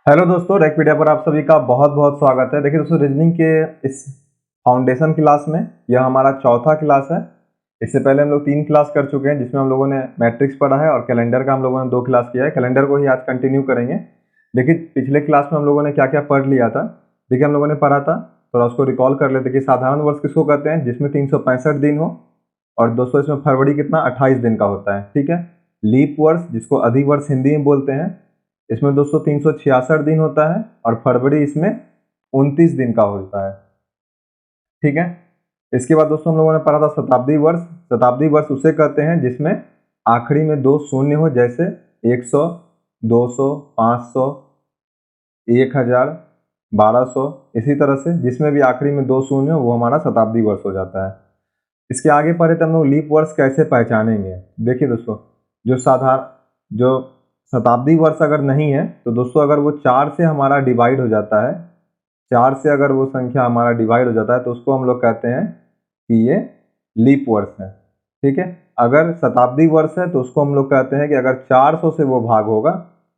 Hello दोस्तों, रैकपीडिया पर आप सभी का बहुत बहुत स्वागत है। देखिए दोस्तों, रीजनिंग के इस फाउंडेशन क्लास में यह हमारा चौथा क्लास है। इससे पहले हम लोग 3 क्लास कर चुके हैं, जिसमें हम लोगों ने मैट्रिक्स पढ़ा है और कैलेंडर का हम लोगों ने 2 क्लास किया है। कैलेंडर को ही आज कंटिन्यू करेंगे। देखिए पिछले क्लास में हम लोगों ने क्या क्या पढ़ लिया था। देखिए हम लोगों ने पढ़ा था, थोड़ा उसको रिकॉल कर लेते कि साधारण वर्ष किसको कहते हैं, जिसमें 365 दिन हो। और दोस्तों इसमें फरवरी कितना 28 दिन का होता है, ठीक है। लीप वर्ष, जिसको अधिवर्ष हिंदी में बोलते हैं, इसमें दोस्तों 366 दिन होता है और फरवरी इसमें 29 दिन का होता है, ठीक है। इसके बाद दोस्तों हम लोगों ने पढ़ा था शताब्दी वर्ष। शताब्दी वर्ष उसे कहते हैं जिसमें आखिरी में 2 शून्य हो, जैसे 100, 200, 500, 1000, 1200। इसी तरह से जिसमें भी आखिरी में 2 शून्य हो वो हमारा शताब्दी वर्ष हो जाता है। इसके आगे पढ़े थे हम लोग लीप वर्ष कैसे पहचानेंगे। देखिए दोस्तों, जो शताब्दी वर्ष अगर नहीं है तो दोस्तों अगर वो 4 से हमारा डिवाइड हो जाता है, 4 से अगर वो संख्या हमारा डिवाइड हो जाता है तो उसको हम लोग कहते हैं कि ये लीप वर्ष है, ठीक है। अगर शताब्दी वर्ष है तो उसको हम लोग कहते हैं कि अगर 400 से वो भाग होगा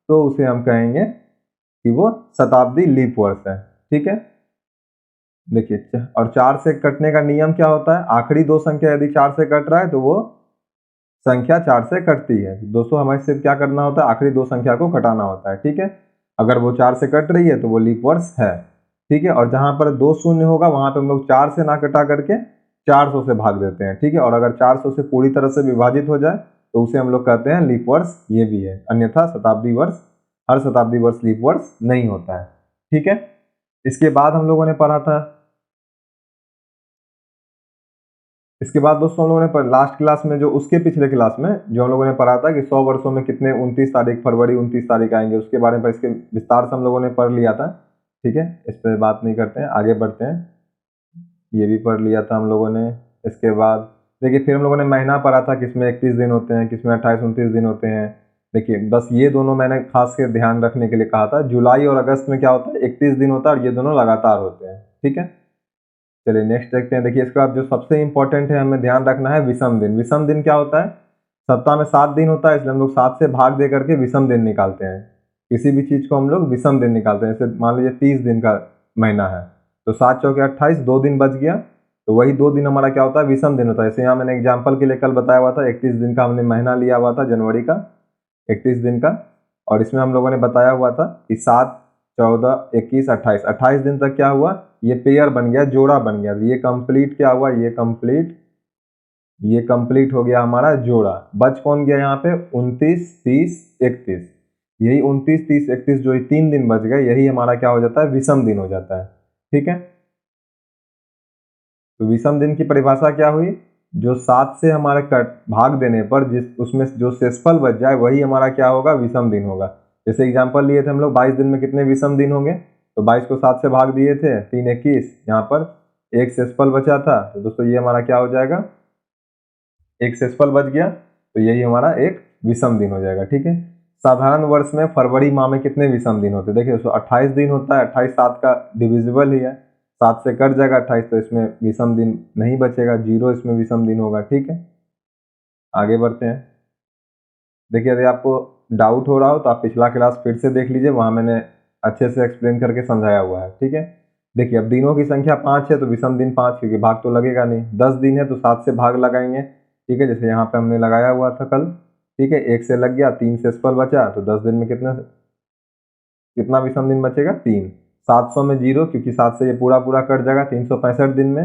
तो उसे हम कहेंगे कि वो शताब्दी लीप वर्ष है, ठीक है। देखिए, और 4 से कटने का नियम क्या होता है, आखिरी 2 संख्या यदि 4 से कट रहा है तो वो संख्या 4 से कटती है। दोस्तों हमें सिर्फ क्या करना होता है, आखिरी 2 संख्या को घटाना होता है, ठीक है। अगर वो 4 से कट रही है तो वो लीप वर्ष है, ठीक है। और जहां पर 2 शून्य होगा वहां पे हम लोग 4 से ना कटा करके 400 से भाग देते हैं, ठीक है। और अगर 400 से पूरी तरह से विभाजित हो जाए तो उसे हम लोग कहते हैं लीप वर्ष, ये भी है। अन्यथा शताब्दी वर्ष, हर शताब्दी वर्ष लीप वर्ष नहीं होता है, ठीक है। इसके बाद हम लोगों ने पढ़ा था, इसके बाद दोस्तों हम लोगों ने लास्ट क्लास में, जो उसके पिछले क्लास में जो हम लोगों ने पढ़ा था कि 100 वर्षों में कितने 29 तारीख, फरवरी 29 तारीख आएंगे, उसके बारे में इसके विस्तार से हम लोगों ने पढ़ लिया था, ठीक है। इस पर बात नहीं करते हैं, आगे बढ़ते हैं। ये भी पढ़ लिया था हम लोगों ने। इसके बाद देखिए फिर हम लोगों ने महीना पढ़ा था, किसमें 31 दिन होते हैं, किसमें 28-29 दिन होते हैं। देखिए बस ये दोनों मैंने खास कर ध्यान रखने के लिए कहा था। जुलाई और अगस्त में क्या होता है, 31 दिन होता है और ये दोनों लगातार होते हैं, ठीक है। चलिए नेक्स्ट देखते हैं। देखिए इसके बाद जो सबसे इंपॉर्टेंट है, हमें ध्यान रखना है, विषम दिन। विषम दिन क्या होता है, सप्ताह में 7 दिन होता है, इसलिए हम लोग 7 से भाग दे करके विषम दिन निकालते हैं। किसी भी चीज को हम लोग विषम दिन निकालते हैं। जैसे मान लीजिए 30 दिन का महीना है तो 7 चौके 28, 2 दिन बच गया, तो वही 2 दिन हमारा क्या होता है, विषम दिन होता है। जैसे यहाँ मैंने एग्जाम्पल के लिए कल बताया हुआ था, 31 दिन का हमने महीना लिया हुआ था, जनवरी का 31 दिन का। और इसमें हम लोगों ने बताया हुआ था कि 7, 14, 21, 28, 28 दिन तक क्या हुआ, ये पेयर बन गया, जोड़ा बन गया। ये कंप्लीट क्या हुआ, ये कंप्लीट हो गया हमारा जोड़ा। बच कौन गया यहाँ पे, 29, 30, 31। यही 29, 30, 31 जो 3 दिन बच गए, यही हमारा क्या हो जाता है, विषम दिन हो जाता है, ठीक है। तो विषम दिन की परिभाषा क्या हुई, जो 7 से हमारे कट भाग देने पर जिस उसमें जो शेषफल बच जाए वही हमारा क्या होगा, विषम दिन होगा। जैसे एग्जांपल लिए थे हम लोग, 22 दिन में कितने विषम दिन होंगे, तो 22 को 7 से भाग दिए थे, 3 21, यहाँ पर एक शेषफल बचा था, तो दोस्तों ये हमारा क्या हो जाएगा, एक शेषफल बच गया, तो यही हमारा एक विषम दिन हो जाएगा, ठीक है। साधारण वर्ष में फरवरी माह में कितने विषम दिन होते हैं, देखिए दोस्तों 28 दिन होता है, 28 7 का डिविजिबल ही है, 7 से कट जाएगा 28, तो इसमें विषम दिन नहीं बचेगा, 0 इसमें विषम दिन होगा, ठीक है। आगे बढ़ते हैं। देखिए यदि आपको डाउट हो रहा हो तो आप पिछला क्लास फिर से देख लीजिए, वहां मैंने अच्छे से एक्सप्लेन करके समझाया हुआ है, ठीक है। देखिए अब दिनों की संख्या 5 है तो विषम दिन 5, क्योंकि भाग तो लगेगा नहीं। 10 दिन है तो 7 से भाग लगाएंगे, ठीक है। जैसे यहाँ पे हमने लगाया हुआ था कल, ठीक है। 1 से लग गया, 3 शेषफल बचा, तो 10 दिन में कितना विषम दिन बचेगा, 3। 700 में 0, क्योंकि 7 से ये पूरा पूरा कट जाएगा। 365 दिन में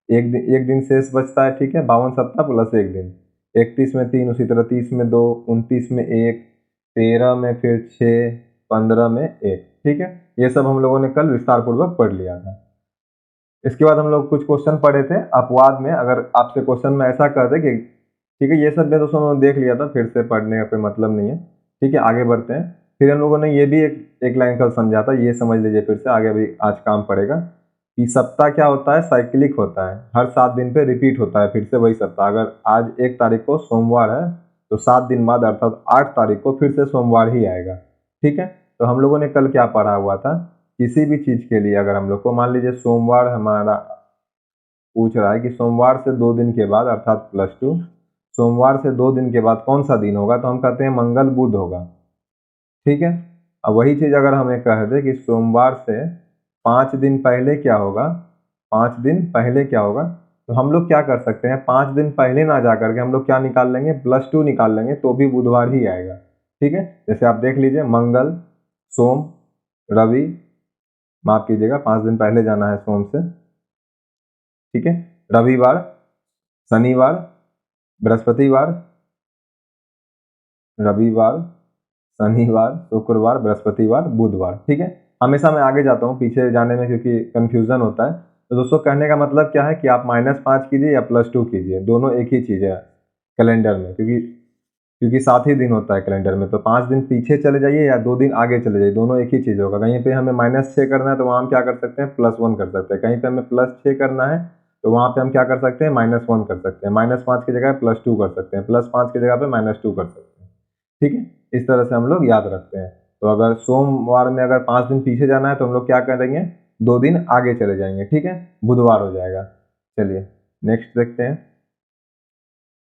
एक दिन शेष बचता है, ठीक है। 52 सप्ताह प्लस 1 दिन। 31 में 3, उसी तरह 30 में 2, 29 में 1, 13 में फिर 6, 15 में 1, ठीक है। ये सब हम लोगों ने कल विस्तार पूर्वक पढ़ लिया था। इसके बाद हम लोग कुछ क्वेश्चन पढ़े थे अपवाद में। अगर आपसे क्वेश्चन में ऐसा कर दे कि, ठीक है, ये सब मैं दोस्तों हमने देख लिया था, फिर से पढ़ने का कोई मतलब नहीं है, ठीक है। आगे बढ़ते हैं। फिर हम लोगों ने ये भी एक लाइन कल समझा था, ये समझ लीजिए फिर से, आगे अभी आज काम पड़ेगा कि सप्ताह क्या होता है, साइक्लिक होता है, हर 7 दिन पे रिपीट होता है, फिर से वही सप्ताह। अगर आज 1 तारीख को सोमवार है तो 7 दिन बाद अर्थात 8 तारीख को फिर से सोमवार ही आएगा, ठीक है। तो हम लोगों ने कल क्या पढ़ा हुआ था, किसी भी चीज के लिए अगर हम लोग को मान लीजिए सोमवार हमारा पूछ रहा है कि सोमवार से 2 दिन के बाद अर्थात +2, सोमवार से 2 दिन के बाद कौन सा दिन होगा, तो हम कहते हैं मंगल बुध होगा, ठीक है। अब वही चीज़ अगर हमें कह दे कि सोमवार से 5 दिन पहले क्या होगा, 5 दिन पहले क्या होगा, तो हम लोग क्या कर सकते हैं, 5 दिन पहले ना जा करके हम लोग क्या निकाल लेंगे, +2 निकाल लेंगे, तो भी बुधवार ही आएगा। ठीक है, जैसे आप देख लीजिए, मंगल, सोम, रवि, माफ कीजिएगा 5 दिन पहले जाना है सोम से, ठीक है, रविवार, शनिवार, बृहस्पतिवार, रविवार, शनिवार, शुक्रवार, बृहस्पतिवार, बुधवार। ठीक है, हमेशा मैं आगे जाता हूँ पीछे जाने में क्योंकि कंफ्यूजन होता है। तो दोस्तों कहने का मतलब क्या है कि आप -5 कीजिए या +2 कीजिए, दोनों एक ही चीज़ है कैलेंडर में, क्योंकि क्योंकि 7 ही दिन होता है कैलेंडर में। तो 5 दिन पीछे चले जाइए या 2 दिन आगे चले जाइए, दोनों एक ही चीज़ होगा। कहीं पे हमें -6 करना है तो वहाँ हम क्या कर सकते हैं, +1 कर सकते हैं। कहीं पे हमें +6 करना है तो वहाँ पे हम क्या कर सकते हैं, -1 कर सकते हैं। -5 की जगह +2 कर सकते हैं, +5 की जगह पे -2 कर सकते हैं। ठीक है, इस तरह से हम लोग याद रखते हैं। तो अगर सोमवार में अगर 5 दिन पीछे जाना है तो हम लोग क्या करेंगे, 2 दिन आगे चले जाएंगे। ठीक है, बुधवार हो जाएगा। चलिए नेक्स्ट देखते हैं।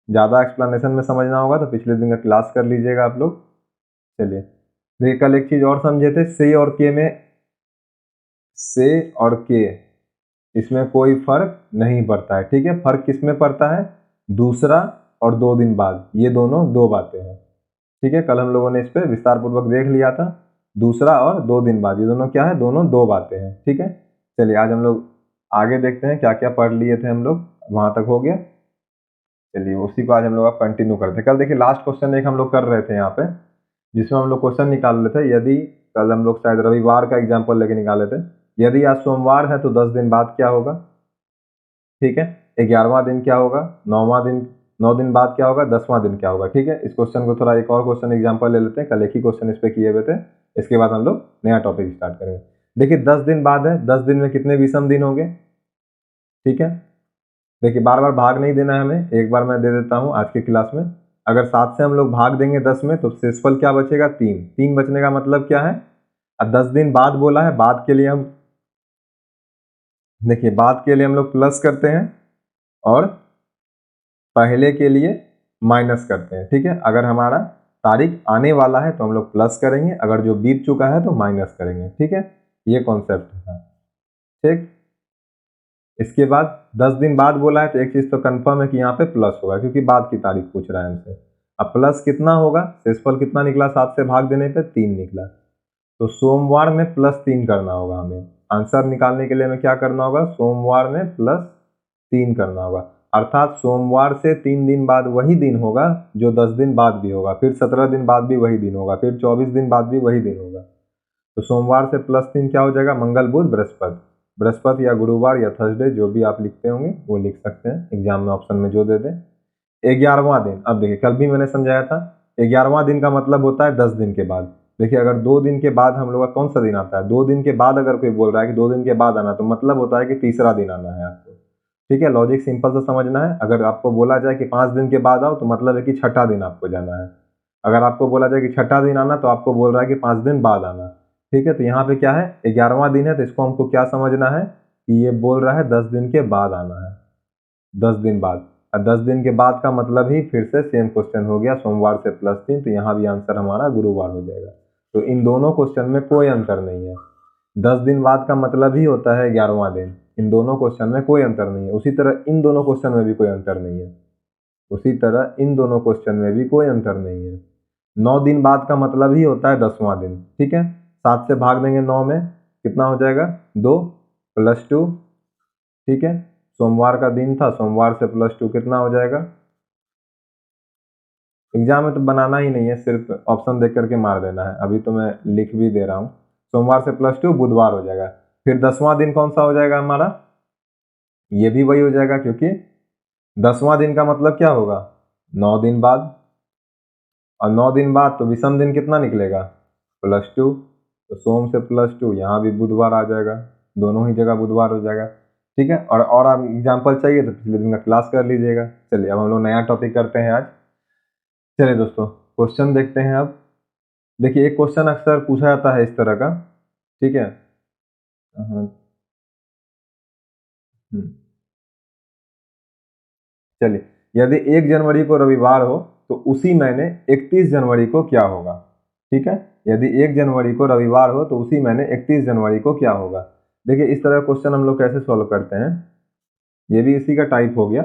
ज़्यादा एक्सप्लेनेशन में समझना होगा तो पिछले दिन का क्लास कर लीजिएगा आप लोग। चलिए देखिए, कल एक चीज़ और समझे थे, से और के में, से और के इसमें कोई फर्क नहीं पड़ता है। ठीक है, फर्क किस में पड़ता है, दूसरा और 2 दिन बाद, ये दोनों 2 बातें हैं। ठीक है, कल हम लोगों ने इस पर विस्तार पूर्वक देख लिया था। दूसरा और 2 दिन बाद, ये दोनों क्या है, दोनों 2 बातें हैं। ठीक है, चलिए आज हम लोग आगे देखते हैं क्या क्या पढ़ लिए थे हम लोग, वहां तक हो गया। चलिए उसी को आज हम लोग अब कंटिन्यू करते हैं। कल देखिए लास्ट क्वेश्चन एक हम लोग कर रहे थे यहाँ पे, जिसमें हम लोग क्वेश्चन निकाल रहे थे। यदि कल हम लोग शायद रविवार का एग्जाम्पल लेके निकाले थे, यदि आज सोमवार है तो 10 दिन बाद क्या होगा। ठीक है, 11वां दिन क्या होगा, 9वां दिन, 9 दिन बाद क्या होगा, 10वां दिन क्या होगा। ठीक है, इस क्वेश्चन को थोड़ा एक और क्वेश्चन एग्जाम्पल ले लेते हैं। कल एक ही क्वेश्चन इस पे किए हुए थे, इसके बाद हम लोग नया टॉपिक स्टार्ट करेंगे। देखिए 10 दिन बाद है, 10 दिन में कितने विषम दिन होंगे। ठीक है, देखिए बार बार भाग नहीं देना है हमें, एक बार मैं दे देता हूँ आज की क्लास में। अगर 7 से हम लोग भाग देंगे 10 में तो शेषफल क्या बचेगा, 3। 3 बचने का मतलब क्या है, अब 10 दिन बाद बोला है, बाद के लिए हम देखिए, बाद के लिए हम लोग प्लस करते हैं और पहले के लिए माइनस करते हैं। ठीक है, अगर हमारा तारीख आने वाला है तो हम लोग प्लस करेंगे, अगर जो बीत चुका है तो माइनस करेंगे। ठीक है, ये कॉन्सेप्ट है। ठीक, इसके बाद 10 दिन बाद बोला है तो एक चीज़ तो कंफर्म है कि यहाँ पे प्लस होगा, क्योंकि बाद की तारीख पूछ रहा है हमसे। अब प्लस कितना होगा, शेषफल कितना निकला, 7 से भाग देने पे 3 निकला। तो सोमवार में +3 करना होगा हमें। आंसर निकालने के लिए हमें क्या करना होगा, सोमवार में +3 करना होगा। अर्थात सोमवार से 3 दिन बाद वही दिन होगा जो 10 दिन बाद भी होगा, फिर 17 दिन बाद भी वही दिन होगा, फिर 24 दिन बाद भी वही दिन होगा। तो सोमवार से +3 क्या हो जाएगा, मंगल, बुध, बृहस्पति। बृहस्पति या गुरुवार या थर्सडे, जो भी आप लिखते होंगे वो लिख सकते हैं, एग्जाम में ऑप्शन में जो दे दें। 11वां दिन, अब देखिए कल भी मैंने समझाया था, 11वां दिन का मतलब होता है 10 दिन के बाद। देखिए अगर 2 दिन के बाद हम लोग का कौन सा दिन आता है, 2 दिन के बाद अगर कोई बोल रहा है कि 2 दिन के बाद आना, तो मतलब होता है कि तीसरा दिन आना है आपको। ठीक है, लॉजिक सिंपल सा समझना है। अगर आपको बोला जाए कि 5 दिन के बाद आओ तो मतलब है कि छठा दिन आपको जाना है। अगर आपको बोला जाए कि छठा दिन आना तो आपको बोल रहा है कि 5 दिन बाद आना। ठीक है, तो यहाँ पे क्या है, 11वां दिन है, तो इसको हमको क्या समझना है कि ये बोल रहा है 10 दिन के बाद आना है, 10 दिन बाद। और 10 दिन के बाद का मतलब ही फिर से सेम क्वेश्चन हो गया, सोमवार से +3, तो यहाँ भी आंसर हमारा गुरुवार हो जाएगा। तो इन दोनों क्वेश्चन में कोई अंतर नहीं है। 10 दिन बाद का मतलब ही होता है 11वां दिन। इन दोनों क्वेश्चन में कोई अंतर नहीं है। उसी तरह इन दोनों क्वेश्चन में भी कोई अंतर नहीं है। उसी तरह इन दोनों क्वेश्चन में भी कोई अंतर नहीं है। 9 दिन बाद का मतलब ही होता है 10वां दिन। ठीक है, 7 से भाग देंगे 9 में, कितना हो जाएगा, 2 + 2। ठीक है, सोमवार का दिन था, सोमवार से +2 कितना हो जाएगा। एग्जाम में तो बनाना ही नहीं है, सिर्फ ऑप्शन देख करके मार देना है। अभी तो मैं लिख भी दे रहा हूँ, सोमवार से +2 बुधवार हो जाएगा। फिर 10वां दिन कौन सा हो जाएगा हमारा, ये भी वही हो जाएगा, क्योंकि 10वां दिन का मतलब क्या होगा, 9 दिन बाद। और 9 दिन बाद तो विषम दिन कितना निकलेगा, +2। तो सोम से +2, यहाँ भी बुधवार आ जाएगा, दोनों ही जगह बुधवार हो जाएगा। ठीक है, और आप एग्जाम्पल चाहिए तो पिछले दिन का क्लास कर लीजिएगा। चलिए अब हम लोग नया टॉपिक करते हैं आज। चलिए दोस्तों क्वेश्चन देखते हैं अब। देखिए एक क्वेश्चन अक्सर पूछा जाता है इस तरह का। ठीक है, हाँ, हम्म, चलिए, यदि 1 जनवरी को रविवार हो तो उसी महीने 31 जनवरी को क्या होगा। ठीक है, यदि 1 जनवरी को रविवार हो तो उसी महीने 31 जनवरी को क्या होगा। देखिए इस तरह क्वेश्चन हम लोग कैसे सॉल्व करते हैं, ये भी इसी का टाइप हो गया।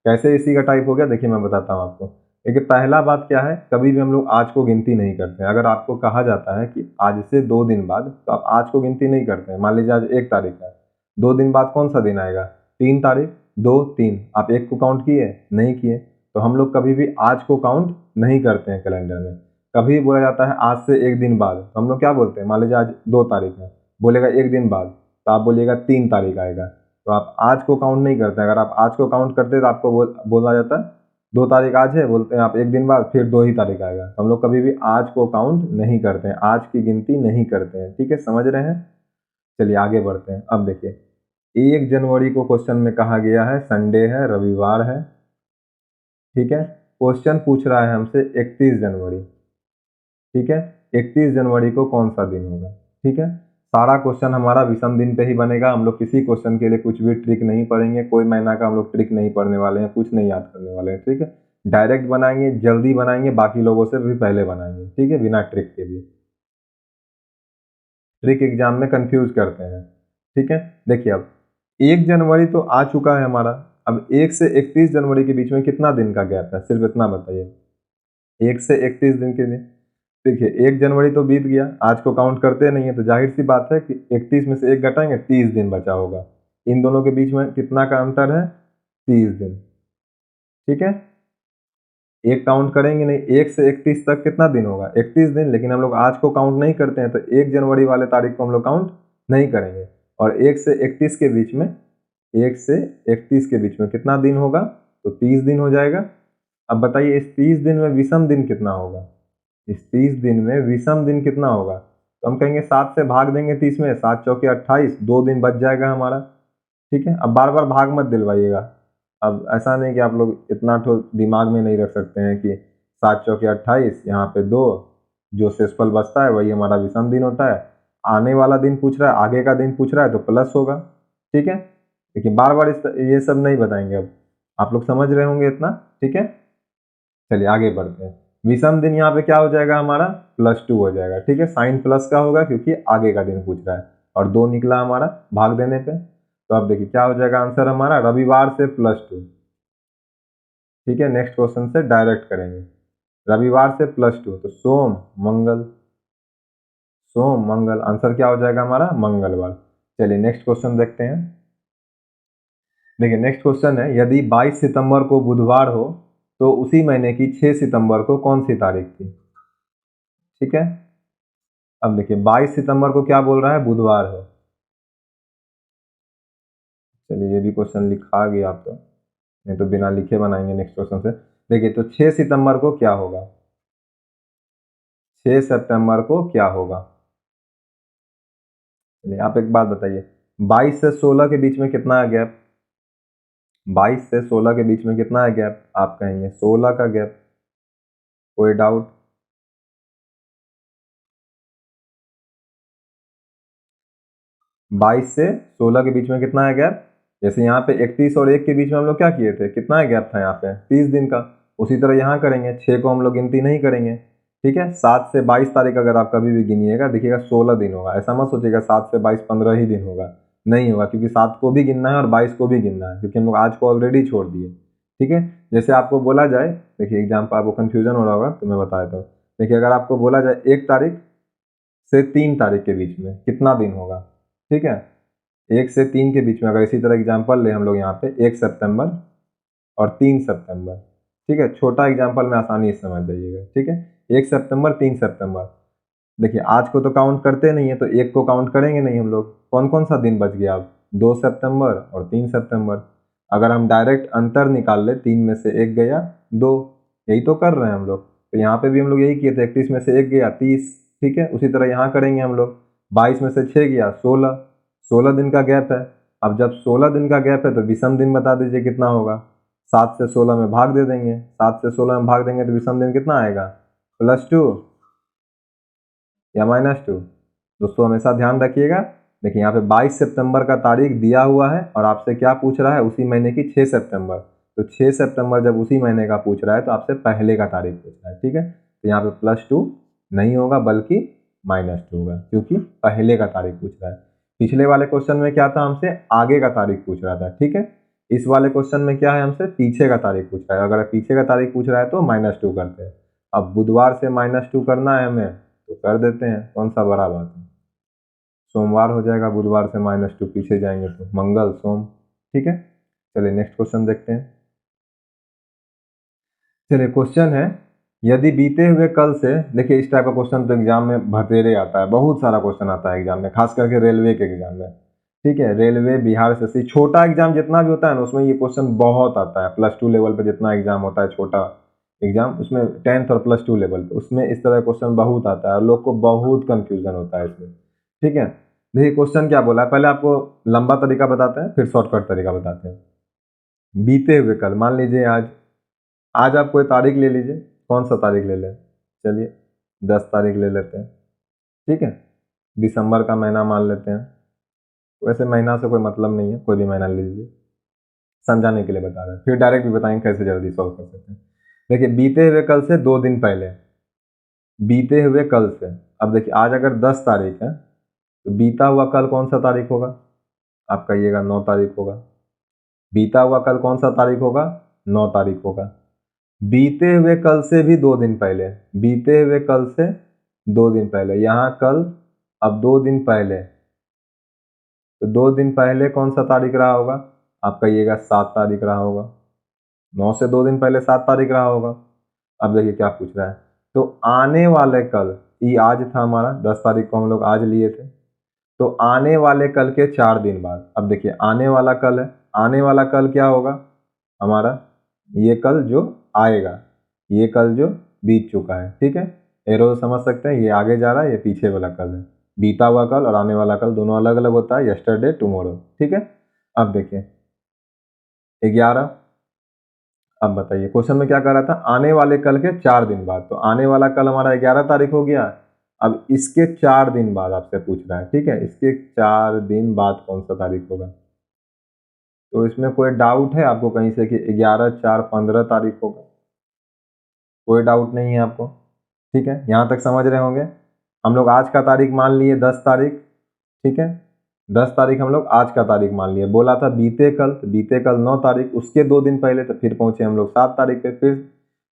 कैसे इसी का टाइप हो गया देखिए मैं बताता हूँ आपको। देखिए पहला बात क्या है, कभी भी हम लोग आज को गिनती नहीं करते हैं। अगर आपको कहा जाता है कि आज से 2 दिन बाद, तो आप आज को गिनती नहीं करते हैं। मान लीजिए आज 1 तारीख है, 2 दिन बाद कौन सा दिन आएगा, 3 तारीख, 2 3, आप 1 को काउंट किए नहीं किए। तो हम लोग कभी भी आज को काउंट नहीं करते हैं कैलेंडर में। कभी बोला जाता है आज से 1 दिन बाद, तो हम लोग क्या बोलते हैं, मान लीजिए आज 2 तारीख है, बोलेगा 1 दिन बाद, तो आप बोलिएगा 3 तारीख आएगा। तो आप आज को काउंट नहीं करते। अगर आप आज को काउंट करते तो आपको बोला जाता है 2 तारीख आज है, बोलते हैं आप 1 दिन बाद, फिर 2 ही तारीख आएगा। तो हम लोग कभी भी आज को काउंट नहीं करते हैं, आज की गिनती नहीं करते हैं। ठीक है, समझ रहे हैं। चलिए आगे बढ़ते हैं। अब देखिए 1 जनवरी को क्वेश्चन में कहा गया है संडे है, रविवार है। ठीक है, क्वेश्चन पूछ रहा है हमसे 31 जनवरी। ठीक है, 31 जनवरी को कौन सा दिन होगा। ठीक है, सारा क्वेश्चन हमारा विषम दिन पे ही बनेगा। हम लोग किसी क्वेश्चन के लिए कुछ भी ट्रिक नहीं पढ़ेंगे, कोई महीना का हम लोग ट्रिक नहीं पढ़ने वाले हैं, कुछ नहीं याद करने वाले हैं। ठीक है, डायरेक्ट बनाएंगे, जल्दी बनाएंगे, बाकी लोगों से भी पहले बनाएंगे। ठीक है, बिना ट्रिक के भी। ट्रिक एग्जाम में कंफ्यूज करते हैं। ठीक है, देखिए अब 1 जनवरी तो आ चुका है हमारा। अब 1 से 31 जनवरी के बीच में कितना दिन का गैप है, सिर्फ इतना बताइए। 1 से 31 दिन के दिन, देखिए 1 जनवरी तो बीत गया, आज को काउंट करते नहीं है, तो जाहिर सी बात है कि 31 में से 1 घटाएंगे, 30 दिन बचा होगा। इन दोनों के बीच में कितना का अंतर है, 30 दिन। ठीक है, एक काउंट करेंगे नहीं, 1 से 31 तक कितना दिन होगा, 31 दिन। लेकिन हम लोग आज को काउंट नहीं करते हैं, तो 1 जनवरी वाले तारीख को हम लोग काउंट नहीं करेंगे। और 1 से 31 के बीच में, 1 से 31 के बीच में कितना दिन होगा, तो 30 दिन हो जाएगा। अब बताइए इस 30 दिन में विषम दिन कितना होगा, इस 30 दिन में विषम दिन कितना होगा। तो हम कहेंगे 7 से भाग देंगे 30 में, 7 चौके 28, 2 दिन बच जाएगा हमारा। ठीक है, अब बार बार भाग मत दिलवाइएगा। अब ऐसा नहीं कि आप लोग इतना तो दिमाग में नहीं रख सकते हैं कि 7 चौके 28, यहाँ पे 2, जो शेषफल बचता है वही हमारा विषम दिन होता है। आने वाला दिन पूछ रहा है, आगे का दिन पूछ रहा है, तो प्लस होगा। ठीक है, लेकिन बार बार ये सब नहीं बताएंगे। अब आप लोग समझ रहे होंगे इतना। ठीक है, चलिए आगे बढ़ते हैं। विषम दिन यहाँ पे क्या हो जाएगा हमारा, +2 हो जाएगा। ठीक है, साइन प्लस का होगा क्योंकि आगे का दिन पूछ रहा है, और 2 निकला हमारा भाग देने पे। तो अब देखिए क्या हो जाएगा आंसर हमारा, रविवार से +2। ठीक है, नेक्स्ट क्वेश्चन से डायरेक्ट करेंगे। रविवार से +2, तो सोम मंगल, सोम मंगल, आंसर क्या हो जाएगा हमारा, मंगलवार। चलिए नेक्स्ट क्वेश्चन देखते हैं। देखिए नेक्स्ट क्वेश्चन है, यदि 22 सितंबर को बुधवार हो तो उसी महीने की 6 सितंबर को कौन सी तारीख थी। ठीक है, अब देखिए 22 सितंबर को क्या बोल रहा है, बुधवार हो। चलिए ये भी क्वेश्चन लिखा गया आप तो, नहीं तो बिना लिखे बनाएंगे नेक्स्ट क्वेश्चन से। देखिए तो 6 सितंबर को क्या होगा, 6 सितंबर को क्या होगा। चलिए आप एक बात बताइए, 22 से 16 के बीच में कितना है गैप, 22 से 16 के बीच में कितना है गैप, आप कहेंगे 16 का गैप। कोई डाउट, 22 से 16 के बीच में कितना है गैप। जैसे यहाँ पे 31 और 1 के बीच में हम लोग क्या किए थे, कितना है गैप था यहाँ पे, 30 दिन का। उसी तरह यहाँ करेंगे, 6 को हम लोग गिनती नहीं करेंगे। ठीक है, 7 से 22 तारीख अगर आप कभी भी गिनिएगा देखिएगा 16 दिन होगा। ऐसा मत सोचिएगा 7 से 22 15 ही दिन होगा, नहीं होगा, क्योंकि 7 को भी गिनना है और 22 को भी गिनना है, क्योंकि हम लोग आज को ऑलरेडी छोड़ दिए। ठीक है, जैसे आपको बोला जाए, देखिए एग्जाम पर आपको कन्फ्यूजन हो रहा होगा तो मैं बता देता हूँ। देखिए अगर आपको बोला जाए 1 तारीख से 3 तारीख के बीच में कितना दिन होगा। ठीक है, 1 से 3 के बीच में अगर इसी तरह एग्जाम्पल ले हम लोग यहाँ पे 1 सितंबर और 3 सितंबर। ठीक है, छोटा एग्जाम्पल में आसानी से समझ जाइएगा। ठीक है, 1 सितंबर 3 सितंबर, देखिए आज को तो काउंट करते नहीं है, तो 1 को काउंट करेंगे नहीं हम लोग। कौन कौन सा दिन बच गया अब, 2 सितंबर और 3 सितंबर। अगर हम डायरेक्ट अंतर निकाल ले, 3 में से 1 गया 2, यही तो कर रहे हैं हम लोग। तो यहाँ पे भी हम लोग यही किए थे, 31 में से 1 गया 30। ठीक है, उसी तरह यहाँ करेंगे हम लोग, 22 में से 6 गया 16, 16 दिन का गैप है। अब जब 16 दिन का गैप है तो विषम दिन बता दीजिए कितना होगा। 7 से 16 में भाग दे देंगे, 7 से 16 में भाग देंगे तो विषम दिन कितना आएगा, +2 या -2। दोस्तों हमेशा ध्यान रखिएगा। देखिए यहाँ पे 22 सितंबर का तारीख दिया हुआ है और आपसे क्या पूछ रहा है, उसी महीने की 6 सितंबर। तो 6 सितंबर जब उसी महीने का पूछ रहा है तो आपसे पहले का तारीख पूछ रहा है। ठीक है, तो यहाँ पे +2 नहीं होगा बल्कि -2 होगा, क्योंकि पहले का तारीख पूछ रहा है। पिछले वाले क्वेश्चन में क्या था, हमसे आगे का तारीख पूछ रहा था, ठीक है। इस वाले क्वेश्चन में क्या है, हमसे पीछे का तारीख पूछ रहा है। अगर पीछे का तारीख पूछ रहा है तो -2 करते हैं। अब बुधवार से -2 करना है हमें, तो कर देते हैं, कौन सा बड़ा बात है। सोमवार हो जाएगा, बुधवार से -2 पीछे जाएंगे तो मंगल सोम, ठीक है। चलिए नेक्स्ट क्वेश्चन देखते हैं। चलिए क्वेश्चन है, यदि बीते हुए कल से, देखिए इस टाइप का क्वेश्चन तो एग्जाम में भतेरे आता है, बहुत सारा क्वेश्चन आता है एग्जाम में, खास करके रेलवे के एग्जाम में, ठीक है। रेलवे, बिहार एसएससी, छोटा एग्जाम जितना भी होता है ना, उसमें ये क्वेश्चन बहुत आता है। +2 लेवल पे जितना एग्जाम होता है, छोटा एग्जाम, उसमें 10th और +2 लेवल पे, उसमें इस तरह क्वेश्चन बहुत आता है और लोग को बहुत कंफ्यूजन होता है इसमें, ठीक है। देखिए क्वेश्चन क्या बोला है, पहले आपको लंबा तरीका बताते हैं, फिर शॉर्टकट तरीका बताते हैं। बीते हुए कल, मान लीजिए आज, आज आप कोई तारीख ले लीजिए, कौन सा तारीख ले लें, चलिए 10 तारीख ले लेते हैं, ठीक है। दिसंबर का महीना मान लेते हैं, वैसे महीना से कोई मतलब नहीं है, कोई भी महीना ले लीजिए, समझाने के लिए बता रहे हैं, फिर डायरेक्ट भी बताएंगे कैसे जल्दी सॉल्व कर सकते हैं। देखिए बीते हुए कल से 2 दिन पहले, बीते हुए कल से, अब देखिए आज अगर 10 तारीख है तो बीता हुआ कल कौन सा तारीख होगा, आप कहिएगा 9 तारीख होगा। बीता हुआ कल कौन सा तारीख होगा, 9 तारीख होगा। बीते हुए कल से भी 2 दिन पहले, बीते हुए कल से 2 दिन पहले, यहाँ कल, अब 2 दिन पहले, तो 2 दिन पहले कौन सा तारीख रहा होगा, आप कहिएगा 7 तारीख रहा होगा। 9 से 2 दिन पहले 7 तारीख रहा होगा। अब देखिए क्या पूछ रहा है, तो आने वाले कल, ये आज था हमारा, 10 तारीख को हम लोग आज लिए थे, तो आने वाले कल के 4 दिन बाद, अब देखिए आने वाला कल है, आने वाला कल क्या होगा हमारा, ये कल जो आएगा, ये कल जो बीत चुका है, ठीक है। एरो समझ सकते हैं, ये आगे जा रहा है, ये पीछे वाला कल है। बीता हुआ कल और आने वाला कल दोनों अलग अलग होता है, यस्टरडे टुमारो, ठीक है। अब देखिए 11, अब बताइए क्वेश्चन में क्या कह रहा था, आने वाले कल के 4 दिन बाद, तो आने वाला कल हमारा 11 तारीख हो गया। अब इसके 4 दिन बाद आपसे पूछ रहा है, ठीक है, इसके 4 दिन बाद कौन सा तारीख होगा। तो इसमें कोई डाउट है आपको कहीं से कि 11/4/15 तारीख होगा, कोई डाउट नहीं है आपको, ठीक है, यहाँ तक समझ रहे होंगे। हम लोग आज का तारीख मान लिए 10 तारीख, ठीक है, 10 तारीख हम लोग आज का तारीख मान लिए, बोला था बीते कल, तो बीते कल 9 तारीख, उसके 2 दिन पहले, तो फिर पहुंचे हम लोग 7 तारीख पे,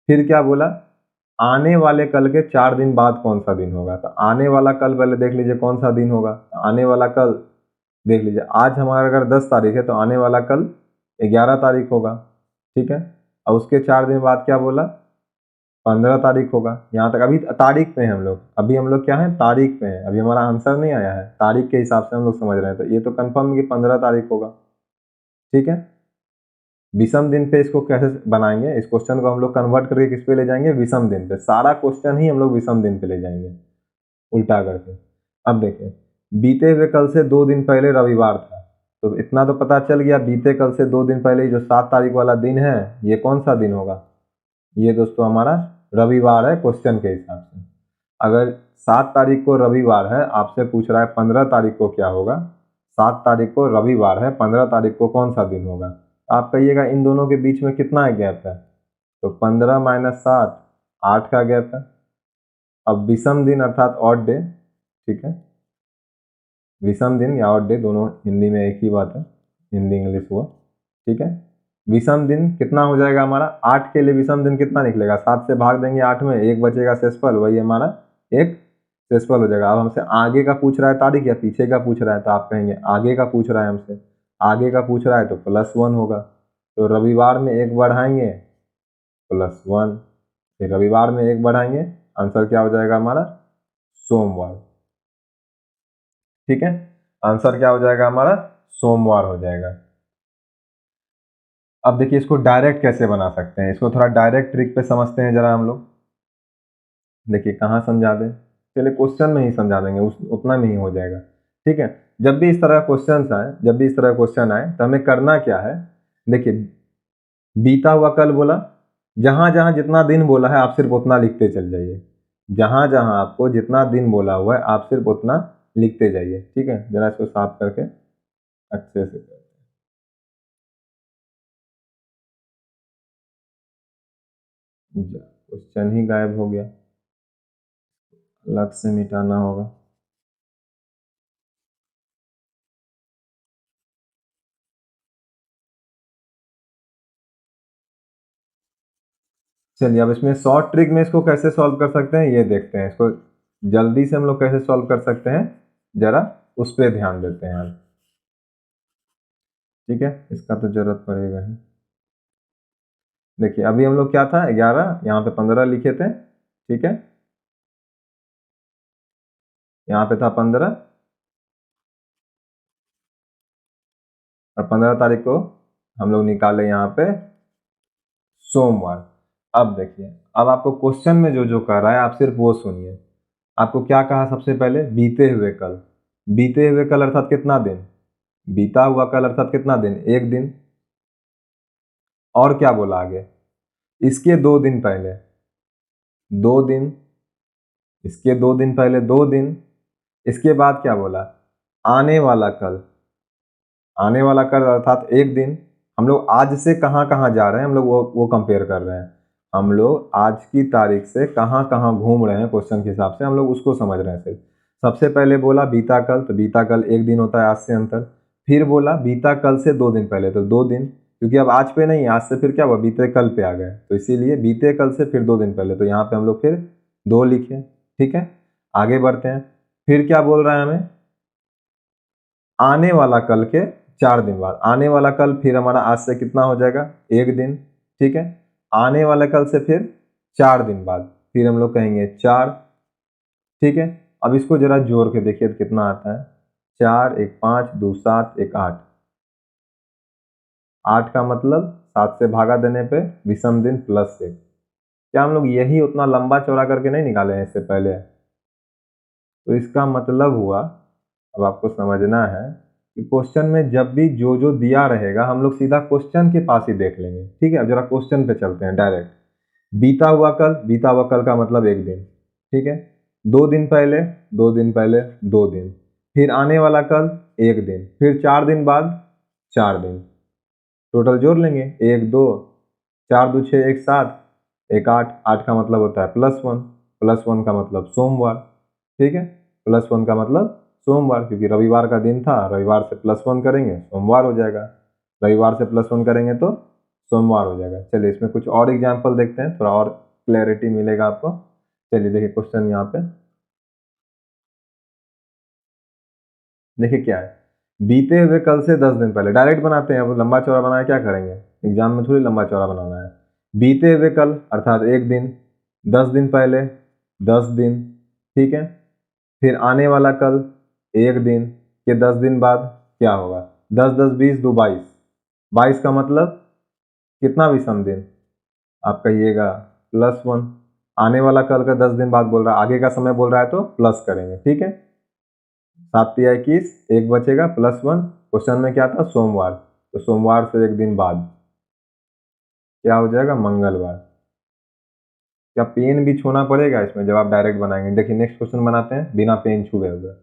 फिर क्या बोला, आने वाले कल के 4 दिन बाद कौन सा दिन होगा, तो आने वाला कल पहले देख लीजिए कौन सा दिन होगा, तो आने वाला कल देख लीजिए, आज हमारा अगर 10 तारीख है तो आने वाला कल 11 तारीख होगा, ठीक है। और उसके 4 दिन बाद क्या बोला, 15 तारीख होगा। यहाँ तक अभी तारीख पे हैं हम लोग, अभी हम लोग क्या है, तारीख पे हैं, अभी हमारा आंसर नहीं आया है, तारीख के हिसाब से हम लोग समझ रहे हैं, तो ये तो कंफर्म है कि 15 तारीख होगा, ठीक है। विषम दिन पे इसको कैसे बनाएंगे, इस क्वेश्चन को हम लोग कन्वर्ट करके किस पे ले जाएंगे, विषम दिन पे, सारा क्वेश्चन ही हम लोग विषम दिन पे ले जाएंगे उल्टा करके। अब देखिए बीते हुए कल से 2 दिन पहले रविवार था, तो इतना तो पता चल गया, बीते कल से 2 दिन पहले जो 7 तारीख वाला दिन है, ये कौन सा दिन होगा, ये दोस्तों हमारा रविवार है क्वेश्चन के हिसाब से। अगर 7 तारीख को रविवार है, आपसे पूछ रहा है 15 तारीख को क्या होगा, 7 तारीख को रविवार है, 15 तारीख को कौन सा दिन होगा, आप कहिएगा इन दोनों के बीच में कितना गैप है, तो 15 - 7, 8 का गैप है। अब विषम दिन अर्थात ऑड डे, ठीक है, विषम दिन या ऑड डे दोनों हिंदी में एक ही बात है, हिंदी इंग्लिश हुआ, ठीक है। विषम दिन कितना हो जाएगा हमारा, 8 के लिए विषम दिन कितना निकलेगा, 7 से भाग देंगे 8 में, एक बचेगा शेषफल, वही हमारा एक शेषफल हो जाएगा। अब हमसे आगे का पूछ रहा है तारीख या पीछे का पूछ रहा है, तो आप कहेंगे आगे का पूछ रहा है हमसे, आगे का पूछ रहा है तो +1 होगा, तो रविवार में एक बढ़ाएंगे +1, फिर रविवार में एक बढ़ाएंगे, आंसर क्या हो जाएगा हमारा, सोमवार, ठीक है। आंसर क्या हो जाएगा हमारा, सोमवार हो जाएगा। अब देखिए इसको डायरेक्ट कैसे बना सकते हैं, इसको थोड़ा डायरेक्ट ट्रिक पे समझते हैं जरा हम लोग। देखिए कहाँ समझा दें, चलिए क्वेश्चन में ही समझा देंगे, उतना में ही हो जाएगा, ठीक है। जब भी इस तरह क्वेश्चन आए, जब भी इस तरह क्वेश्चन आए तो हमें करना क्या है, देखिए बीता हुआ कल बोला, जहां जहां जितना दिन बोला है आप सिर्फ उतना लिखते चल जाइए, जहां जहां आपको जितना दिन बोला हुआ है आप सिर्फ उतना लिखते जाइए, ठीक है। जरा इसको साफ करके अच्छे से, क्वेश्चन ही गायब हो गया, अलग से मिटाना होगा। चलिए अब इसमें शॉर्ट ट्रिक में इसको कैसे सॉल्व कर सकते हैं ये देखते हैं। इसको जल्दी से हम लोग कैसे सॉल्व कर सकते हैं, जरा उस पर ध्यान देते हैं हम। ठीक है, इसका तो जरूरत पड़ेगा ही। देखिए अभी हम लोग क्या था 11, यहाँ पे 15 लिखे थे। ठीक है, यहाँ पे था 15 और 15 तारीख को हम लोग निकाले यहाँ पे सोमवार। अब देखिए, अब आपको क्वेश्चन में जो जो कर रहा है आप सिर्फ वो सुनिए। आपको क्या कहा सबसे पहले, बीते हुए कल। बीते हुए कल अर्थात कितना दिन, बीता हुआ कल अर्थात कितना दिन, एक दिन। और क्या बोला आगे, इसके 2 दिन पहले, 2 दिन, इसके 2 दिन पहले 2 दिन। इसके बाद क्या बोला, आने वाला कल, आने वाला कल अर्थात एक दिन। हम लोग आज से कहाँ कहाँ जा रहे हैं, हम लोग वो कंपेयर कर रहे हैं। हम लोग आज की तारीख से कहाँ कहाँ घूम रहे हैं क्वेश्चन के हिसाब से, हम लोग उसको समझ रहे हैं सिर्फ। सबसे पहले बोला बीता कल, तो बीता कल एक दिन होता है आज से अंतर। फिर बोला बीता कल से 2 दिन पहले, तो 2 दिन, क्योंकि अब आज पे नहीं, आज से फिर क्या हुआ, बीते कल पे आ गए, तो इसीलिए बीते कल से फिर 2 दिन पहले, तो यहाँ पे हम लोग फिर 2 लिखे। ठीक है, आगे बढ़ते हैं। फिर क्या बोल रहा है हमें, आने वाला कल के 4 दिन बाद। आने वाला कल फिर हमारा आज से कितना हो जाएगा, एक दिन। ठीक है, आने वाले कल से फिर 4 दिन बाद फिर हम लोग कहेंगे 4। ठीक है, अब इसको जरा जोड़ के देखिए तो कितना आता है, 4 1 5 2 7 1 8। 8 का मतलब 7 से भागा देने पे विषम दिन प्लस 1। क्या हम लोग यही उतना लंबा चौड़ा करके नहीं निकाले हैं इससे पहले, तो इसका मतलब हुआ, अब आपको समझना है कि क्वेश्चन में जब भी जो जो दिया रहेगा हम लोग सीधा क्वेश्चन के पास ही देख लेंगे। ठीक है, अब जरा क्वेश्चन पे चलते हैं डायरेक्ट। बीता हुआ कल, बीता हुआ कल का मतलब एक दिन। ठीक है, 2 दिन पहले, 2 दिन पहले 2 दिन। फिर आने वाला कल एक दिन, फिर 4 दिन बाद 4 दिन। टोटल जोड़ लेंगे, 1 2 4 2 6 1 7 1 8। 8 का मतलब होता है +1, +1 का मतलब सोमवार। ठीक है, +1 का मतलब सोमवार, क्योंकि रविवार का दिन था, रविवार से +1 करेंगे सोमवार हो जाएगा, रविवार से +1 करेंगे तो सोमवार हो जाएगा। चलिए इसमें कुछ और एग्जाम्पल देखते हैं, थोड़ा और क्लैरिटी मिलेगा आपको। चलिए देखिए क्वेश्चन यहाँ पे, देखिए क्या है, बीते हुए कल से 10 दिन पहले। डायरेक्ट बनाते हैं, अब लंबा चौड़ा बनाया क्या करेंगे, एग्जाम में थोड़ी लंबा चौड़ा बनाना है। बीते हुए कल अर्थात एक दिन, 10 दिन पहले 10 दिन। ठीक है, फिर आने वाला कल एक दिन के 10 दिन बाद क्या होगा, 10 10 20 2 22। 22 का मतलब कितना विषम दिन, आप कहिएगा +1। आने वाला कल का 10 दिन बाद बोल रहा है, आगे का समय बोल रहा है तो प्लस करेंगे। ठीक है, 7 × 21, एक बचेगा +1। क्वेश्चन में क्या था, सोमवार, तो सोमवार से एक दिन बाद क्या हो जाएगा, मंगलवार। क्या पेन भी छूना पड़ेगा इसमें जब आप डायरेक्ट बनाएंगे। देखिए नेक्स्ट क्वेश्चन बनाते हैं बिना पेन छुए हुए।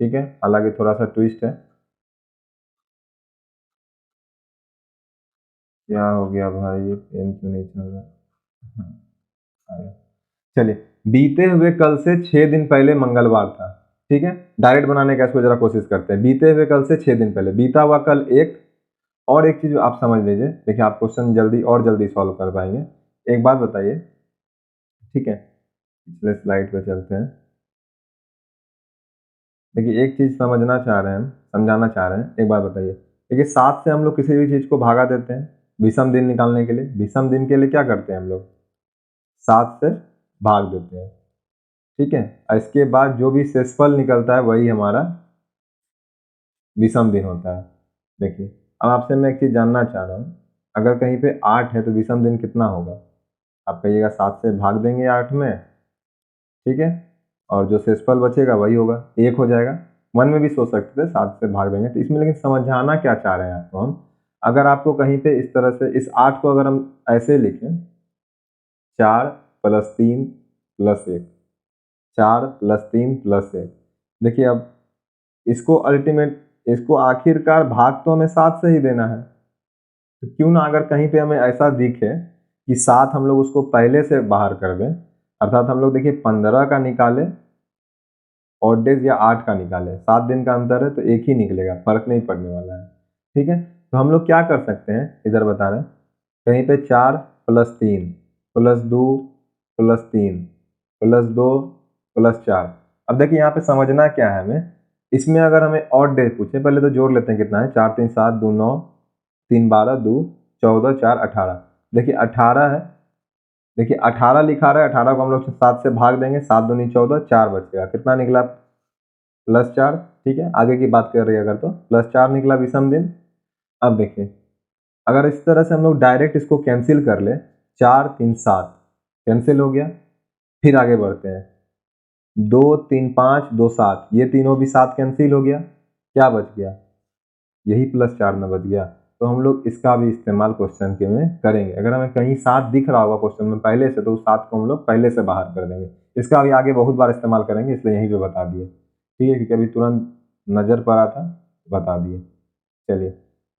ठीक है, हालांकि थोड़ा सा ट्विस्ट है। क्या हो गया भाई, पेन क्यों नहीं चल रहा। हाँ, चलिए, बीते हुए कल से 6 दिन पहले मंगलवार था। ठीक है, डायरेक्ट बनाने का इसको जरा कोशिश करते हैं। बीते हुए कल से 6 दिन पहले, बीता हुआ कल एक। और एक चीज आप समझ लीजिए, देखिए आप क्वेश्चन जल्दी और जल्दी सॉल्व कर पाएंगे। एक बात बताइए, ठीक है, पिछले स्लाइड पे चलते हैं। देखिए एक चीज समझना चाह रहे हैं हम, समझाना चाह रहे हैं, एक बात बताइए। देखिए 7 से हम लोग किसी भी चीज को भागा देते हैं विषम दिन निकालने के लिए। विषम दिन के लिए क्या करते हैं हम लोग, 7 से भाग देते हैं। ठीक है, और इसके बाद जो भी शेषफल निकलता है वही हमारा विषम दिन होता है। देखिए अब आपसे मैं एक चीज जानना चाह रहा हूँ, अगर कहीं पे 8 है तो विषम दिन कितना होगा, आप कहिएगा 7 से भाग देंगे 8 में। ठीक है, और जो शेषफल बचेगा वही होगा, 1 हो जाएगा। मन में भी सोच सकते थे 7 से भाग देंगे, तो इसमें लेकिन समझाना क्या चाह रहे हैं आपको हम, अगर आपको कहीं पे इस तरह से इस 8 को अगर हम ऐसे लिखें, 4 + 3 + 1, 4 + 3 + 1। देखिए अब इसको अल्टीमेट, इसको आखिरकार भाग तो हमें 7 से ही देना है, तो क्यों ना अगर कहीं पे हमें ऐसा दिखे कि 7 हम लोग उसको पहले से बाहर कर दें, अर्थात हम लोग देखिए 15 का निकाले ऑड डेज या 8 का निकालें, 7 दिन का अंतर है तो एक ही निकलेगा, फर्क नहीं पड़ने वाला है। ठीक है, तो हम लोग क्या कर सकते हैं, इधर बता रहे हैं, कहीं पे 4 + 3 + 2 + 3 + 2 + 4। अब देखिए यहाँ पे समझना क्या है हमें, इसमें अगर हमें ऑड डेज पूछे, पहले तो जोड़ लेते हैं कितना है, 4 3 7 2 9 3 12 2 14 4 18। देखिए 18 है, देखिए 18 लिखा रहा है, 18 को हम लोग 7 से भाग देंगे, 7 दूनी 14, 4 बच गया, कितना निकला, +4। ठीक है, आगे की बात कर रही है अगर तो +4 निकला विषम दिन। अब देखिए अगर इस तरह से हम लोग डायरेक्ट इसको कैंसिल कर ले, 4 3 7 कैंसिल हो गया, फिर आगे बढ़ते हैं, 2 3 5 2 7, ये तीनों भी 7 कैंसिल हो गया, क्या बच गया, यही +4 में बच गया। तो हम लोग इसका भी इस्तेमाल क्वेश्चन के में करेंगे, अगर हमें कहीं 7 दिख रहा होगा क्वेश्चन में पहले से, तो उस 7 को हम लोग पहले से बाहर कर देंगे। इसका भी आगे बहुत बार इस्तेमाल करेंगे, इसलिए यहीं पे बता दिए। ठीक है, क्योंकि अभी तुरंत नज़र पड़ा था, बता दिए। चलिए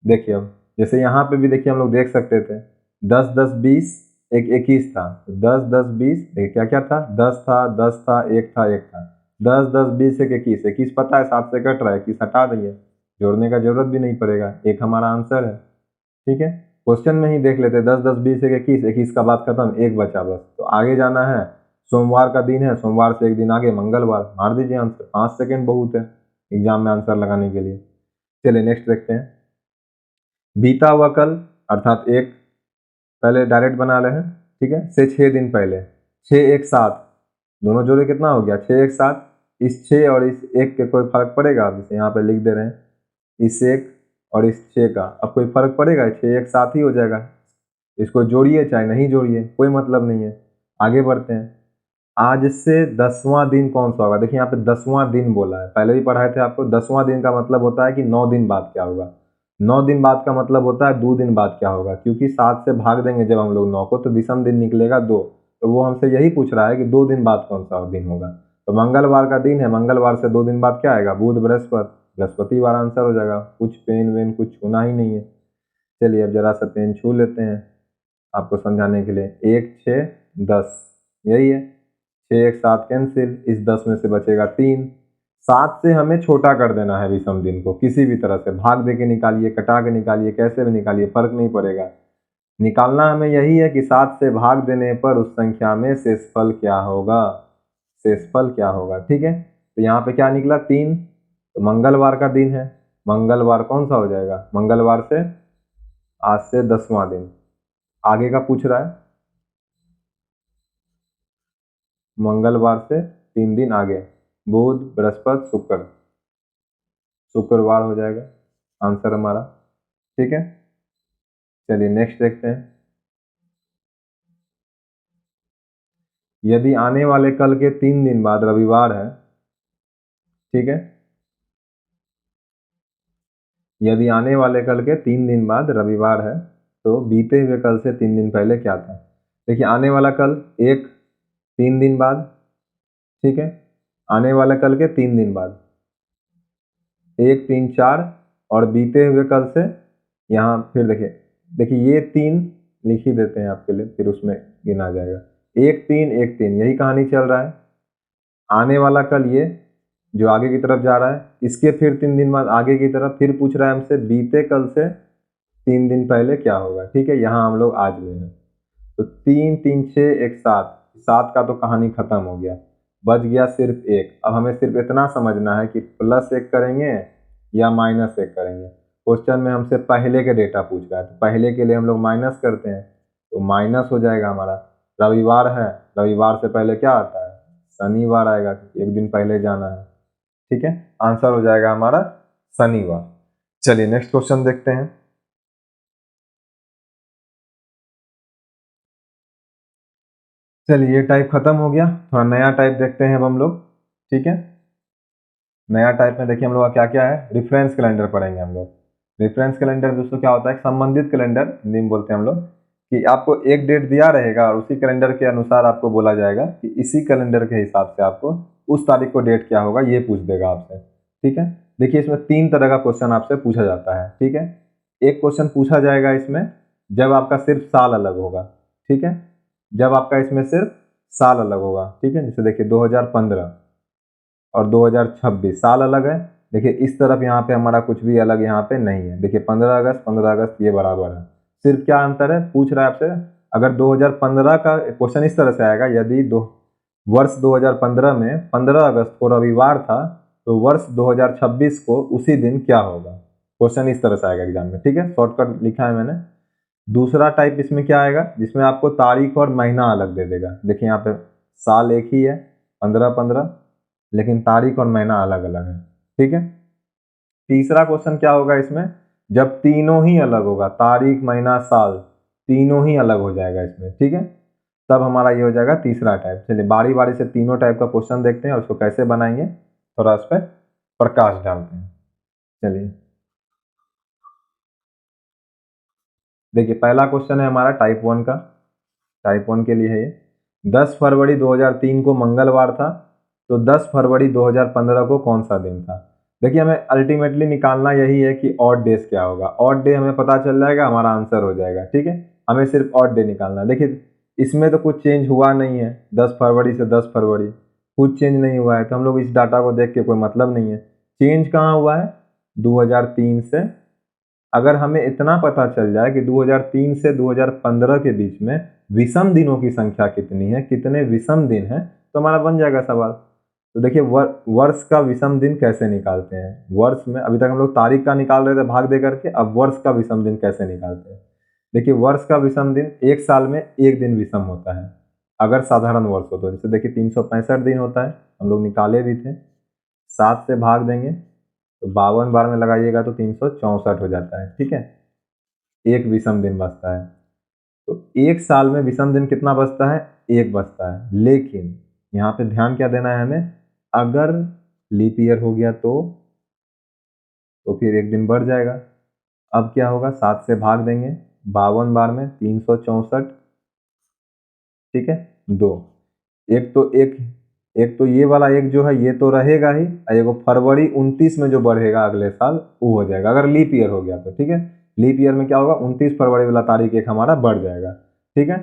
देखिए, अब जैसे यहाँ पे भी देखिए हम लोग देख सकते थे, 10 10 20 एक 21 था, 10 10 20 देखिए क्या क्या था, 10 था 10 था 1 था 1 था, 10 10 20 एक 21, 21 पता है 7 से कट रहा है, 21 हटा देंगे, जोड़ने का जरूरत भी नहीं पड़ेगा, एक हमारा आंसर है। ठीक है, क्वेश्चन में ही देख लेते, 10 10 20 एक 21, 21 का बात खत्म, एक बचा बस, तो आगे जाना है, सोमवार का दिन है, सोमवार से एक दिन आगे मंगलवार, मार दीजिए आंसर, 5 सेकेंड बहुत है एग्जाम में आंसर लगाने के लिए। चलिए नेक्स्ट देखते हैं, बीता हुआ कल अर्थात एक, पहले डायरेक्ट बना रहे हैं, ठीक है, से 6 दिन पहले, 6 1 7, दोनों जोड़े कितना हो गया, 6 1 7, इस 6 और इस 1 के कोई फर्क पड़ेगा, अब इसे यहाँ पे लिख दे रहे हैं, इस 1 और इस 6 का अब कोई फर्क पड़ेगा, 6 1 7 ही हो जाएगा, इसको जोड़िए चाहे नहीं जोड़िए कोई मतलब नहीं है। आगे बढ़ते हैं, आज से 10वां दिन कौन सा होगा, देखिए यहाँ पे 10वां दिन बोला है, पहले भी पढ़ाए थे आपको, 10वां दिन का मतलब होता है कि 9 दिन बाद क्या होगा, 9 दिन बाद का मतलब होता है 2 दिन बाद क्या होगा, क्योंकि 7 से भाग देंगे जब हम लोग 9 को तो विषम दिन निकलेगा 2, तो वो हमसे यही पूछ रहा है कि 2 दिन बाद कौन सा दिन होगा, तो मंगलवार का दिन है, मंगलवार से 2 दिन बाद क्या आएगा, बुध बृहस्पति, बृहस्पतिवार आंसर हो जाएगा, कुछ पेन वेन कुछ छूना ही नहीं है। चलिए अब जरा सा पेन छू लेते हैं आपको समझाने के लिए, 1 6 10 यही है, 6 1 7 कैंसिल, इस 10 में से बचेगा 3, 7 से हमें छोटा कर देना है विषम दिन को, किसी भी तरह से भाग दे के निकालिए, कटा के निकालिए, कैसे भी निकालिए फर्क नहीं पड़ेगा, निकालना हमें यही है कि 7 से भाग देने पर उस संख्या में शेषफल क्या होगा, शेषफल क्या होगा। ठीक है, तो यहाँ पे क्या निकला 3, तो मंगलवार का दिन है, मंगलवार कौन सा हो जाएगा, मंगलवार से आज से 10वां दिन, आगे का पूछ रहा है, मंगलवार से 3 दिन आगे, बुध बृहस्पति शुक्र, शुक्रवार हो जाएगा आंसर हमारा। ठीक है, चलिए नेक्स्ट देखते हैं, यदि आने वाले कल के 3 दिन बाद रविवार है, ठीक है, यदि आने वाले कल के 3 दिन बाद रविवार है तो बीते हुए कल से 3 दिन पहले क्या था। देखिए आने वाला कल एक 3 दिन बाद, ठीक है, आने वाला कल के 3 दिन बाद 1 3 4, और बीते हुए कल से यहाँ फिर देखिए, देखिए ये 3 लिख ही देते हैं आपके लिए, फिर उसमें गिना जाएगा 1 3 1 3, यही कहानी चल रहा है। आने वाला कल ये जो आगे की तरफ जा रहा है, इसके फिर 3 दिन बाद आगे की तरफ, फिर पूछ रहा है हमसे बीते कल से 3 दिन पहले क्या होगा। ठीक है, यहाँ हम लोग आज में हैं, तो 3 3 6 1 7, 7 का तो कहानी खत्म हो गया, बच गया सिर्फ 1। अब हमें सिर्फ इतना समझना है कि +1 करेंगे या -1 करेंगे, क्वेश्चन में हमसे पहले के डेटा पूछ रहा है, तो पहले के लिए हम लोग माइनस करते हैं, तो माइनस हो जाएगा हमारा, रविवार है, रविवार से पहले क्या आता है, शनिवार आएगा, एक दिन पहले जाना है। ठीक है, आंसर हो जाएगा हमारा शनिवार। चलिए नेक्स्ट क्वेश्चन देखते हैं, चलिए ये टाइप खत्म हो गया, थोड़ा नया टाइप देखते हैं अब हम लोग। ठीक है, नया टाइप में देखिए हम लोग का क्या क्या है, रेफरेंस कैलेंडर पढ़ेंगे हम लोग। रेफरेंस कैलेंडर दोस्तों क्या होता है, संबंधित कैलेंडर हिंदी में बोलते हैं हम लोग, कि आपको एक डेट दिया रहेगा और उसी कैलेंडर के अनुसार आपको बोला जाएगा कि इसी कैलेंडर के हिसाब से आपको उस तारीख को डेट क्या होगा, ये पूछ देगा आपसे। ठीक है, देखिए इसमें 3 तरह का क्वेश्चन आपसे पूछा जाता है। ठीक है, एक क्वेश्चन पूछा जाएगा इसमें जब आपका सिर्फ साल अलग होगा, ठीक है, जब आपका इसमें सिर्फ साल अलग होगा, ठीक है, जैसे देखिए 2015, और 2026 साल अलग है। देखिए इस तरफ यहाँ पे हमारा कुछ भी अलग यहाँ पे नहीं है। देखिए 15 अगस्त ये बराबर है। सिर्फ क्या अंतर है, पूछ रहा है आपसे, अगर 2015 का क्वेश्चन इस तरह से आएगा, यदि वर्ष 2015 में 15 अगस्त को रविवार था तो वर्ष 2026 को उसी दिन क्या होगा। क्वेश्चन इस तरह से आएगा एग्जाम में, ठीक है, शॉर्टकट लिखा है मैंने। दूसरा टाइप इसमें क्या आएगा, जिसमें आपको तारीख और महीना अलग दे देगा। देखिए यहाँ पे साल एक ही है 15-15, लेकिन तारीख और महीना अलग अलग है, ठीक है। तीसरा क्वेश्चन क्या होगा इसमें, जब तीनों ही अलग होगा, तारीख महीना साल तीनों ही अलग हो जाएगा इसमें, ठीक है, तब हमारा ये हो जाएगा तीसरा टाइप। चलिए बारी बारी से तीनों टाइप का क्वेश्चन देखते हैं और उसको कैसे बनाएंगे, थोड़ा उस पर प्रकाश डालते हैं। चलिए देखिए पहला क्वेश्चन है हमारा टाइप 1 का। टाइप 1 के लिए है ये, 10 फरवरी 2003 को मंगलवार था, तो 10 फरवरी 2015 को कौन सा दिन था। देखिए हमें अल्टीमेटली निकालना यही है कि ऑड डेज क्या होगा। ऑड डे हमें पता चल जाएगा, हमारा आंसर हो जाएगा, ठीक है। हमें सिर्फ ऑड डे निकालना है। देखिए इसमें तो कुछ चेंज हुआ नहीं है, 10 फरवरी से 10 फरवरी कुछ चेंज नहीं हुआ है, तो हम लोग इस डाटा को देख के कोई मतलब नहीं है। चेंज कहाँ हुआ है, 2003 से। अगर हमें इतना पता चल जाए कि 2003 से 2015 के बीच में विषम दिनों की संख्या कितनी है, कितने विषम दिन हैं, तो हमारा बन जाएगा सवाल। तो देखिए वर्ष का विषम दिन कैसे निकालते हैं। वर्ष में अभी तक हम लोग तारीख का निकाल रहे थे भाग दे करके, अब वर्ष का विषम दिन कैसे निकालते हैं। देखिए वर्ष का विषम दिन, एक साल में एक दिन विषम होता है अगर साधारण वर्ष हो तो। जैसे देखिए 365 दिन होता है, हम लोग निकाले भी थे, 7 से भाग देंगे तो 52 बार में लगाइएगा तो 364 हो जाता है, ठीक है, एक विषम दिन बचता है। तो एक साल में विषम दिन कितना बचता है, एक बचता है। लेकिन यहाँ पे ध्यान क्या देना है हमें, अगर लीप ईयर हो गया तो फिर एक दिन बढ़ जाएगा। अब क्या होगा, 7 से भाग देंगे 52 बार में 364, ठीक है, दो। एक तो ये वाला एक जो है ये तो रहेगा ही, और एगो फरवरी 29 में जो बढ़ेगा अगले साल वो हो जाएगा, अगर लीप ईयर हो गया तो, ठीक है। लीप ईयर में क्या होगा, 29 फरवरी वाला तारीख एक हमारा बढ़ जाएगा, ठीक है,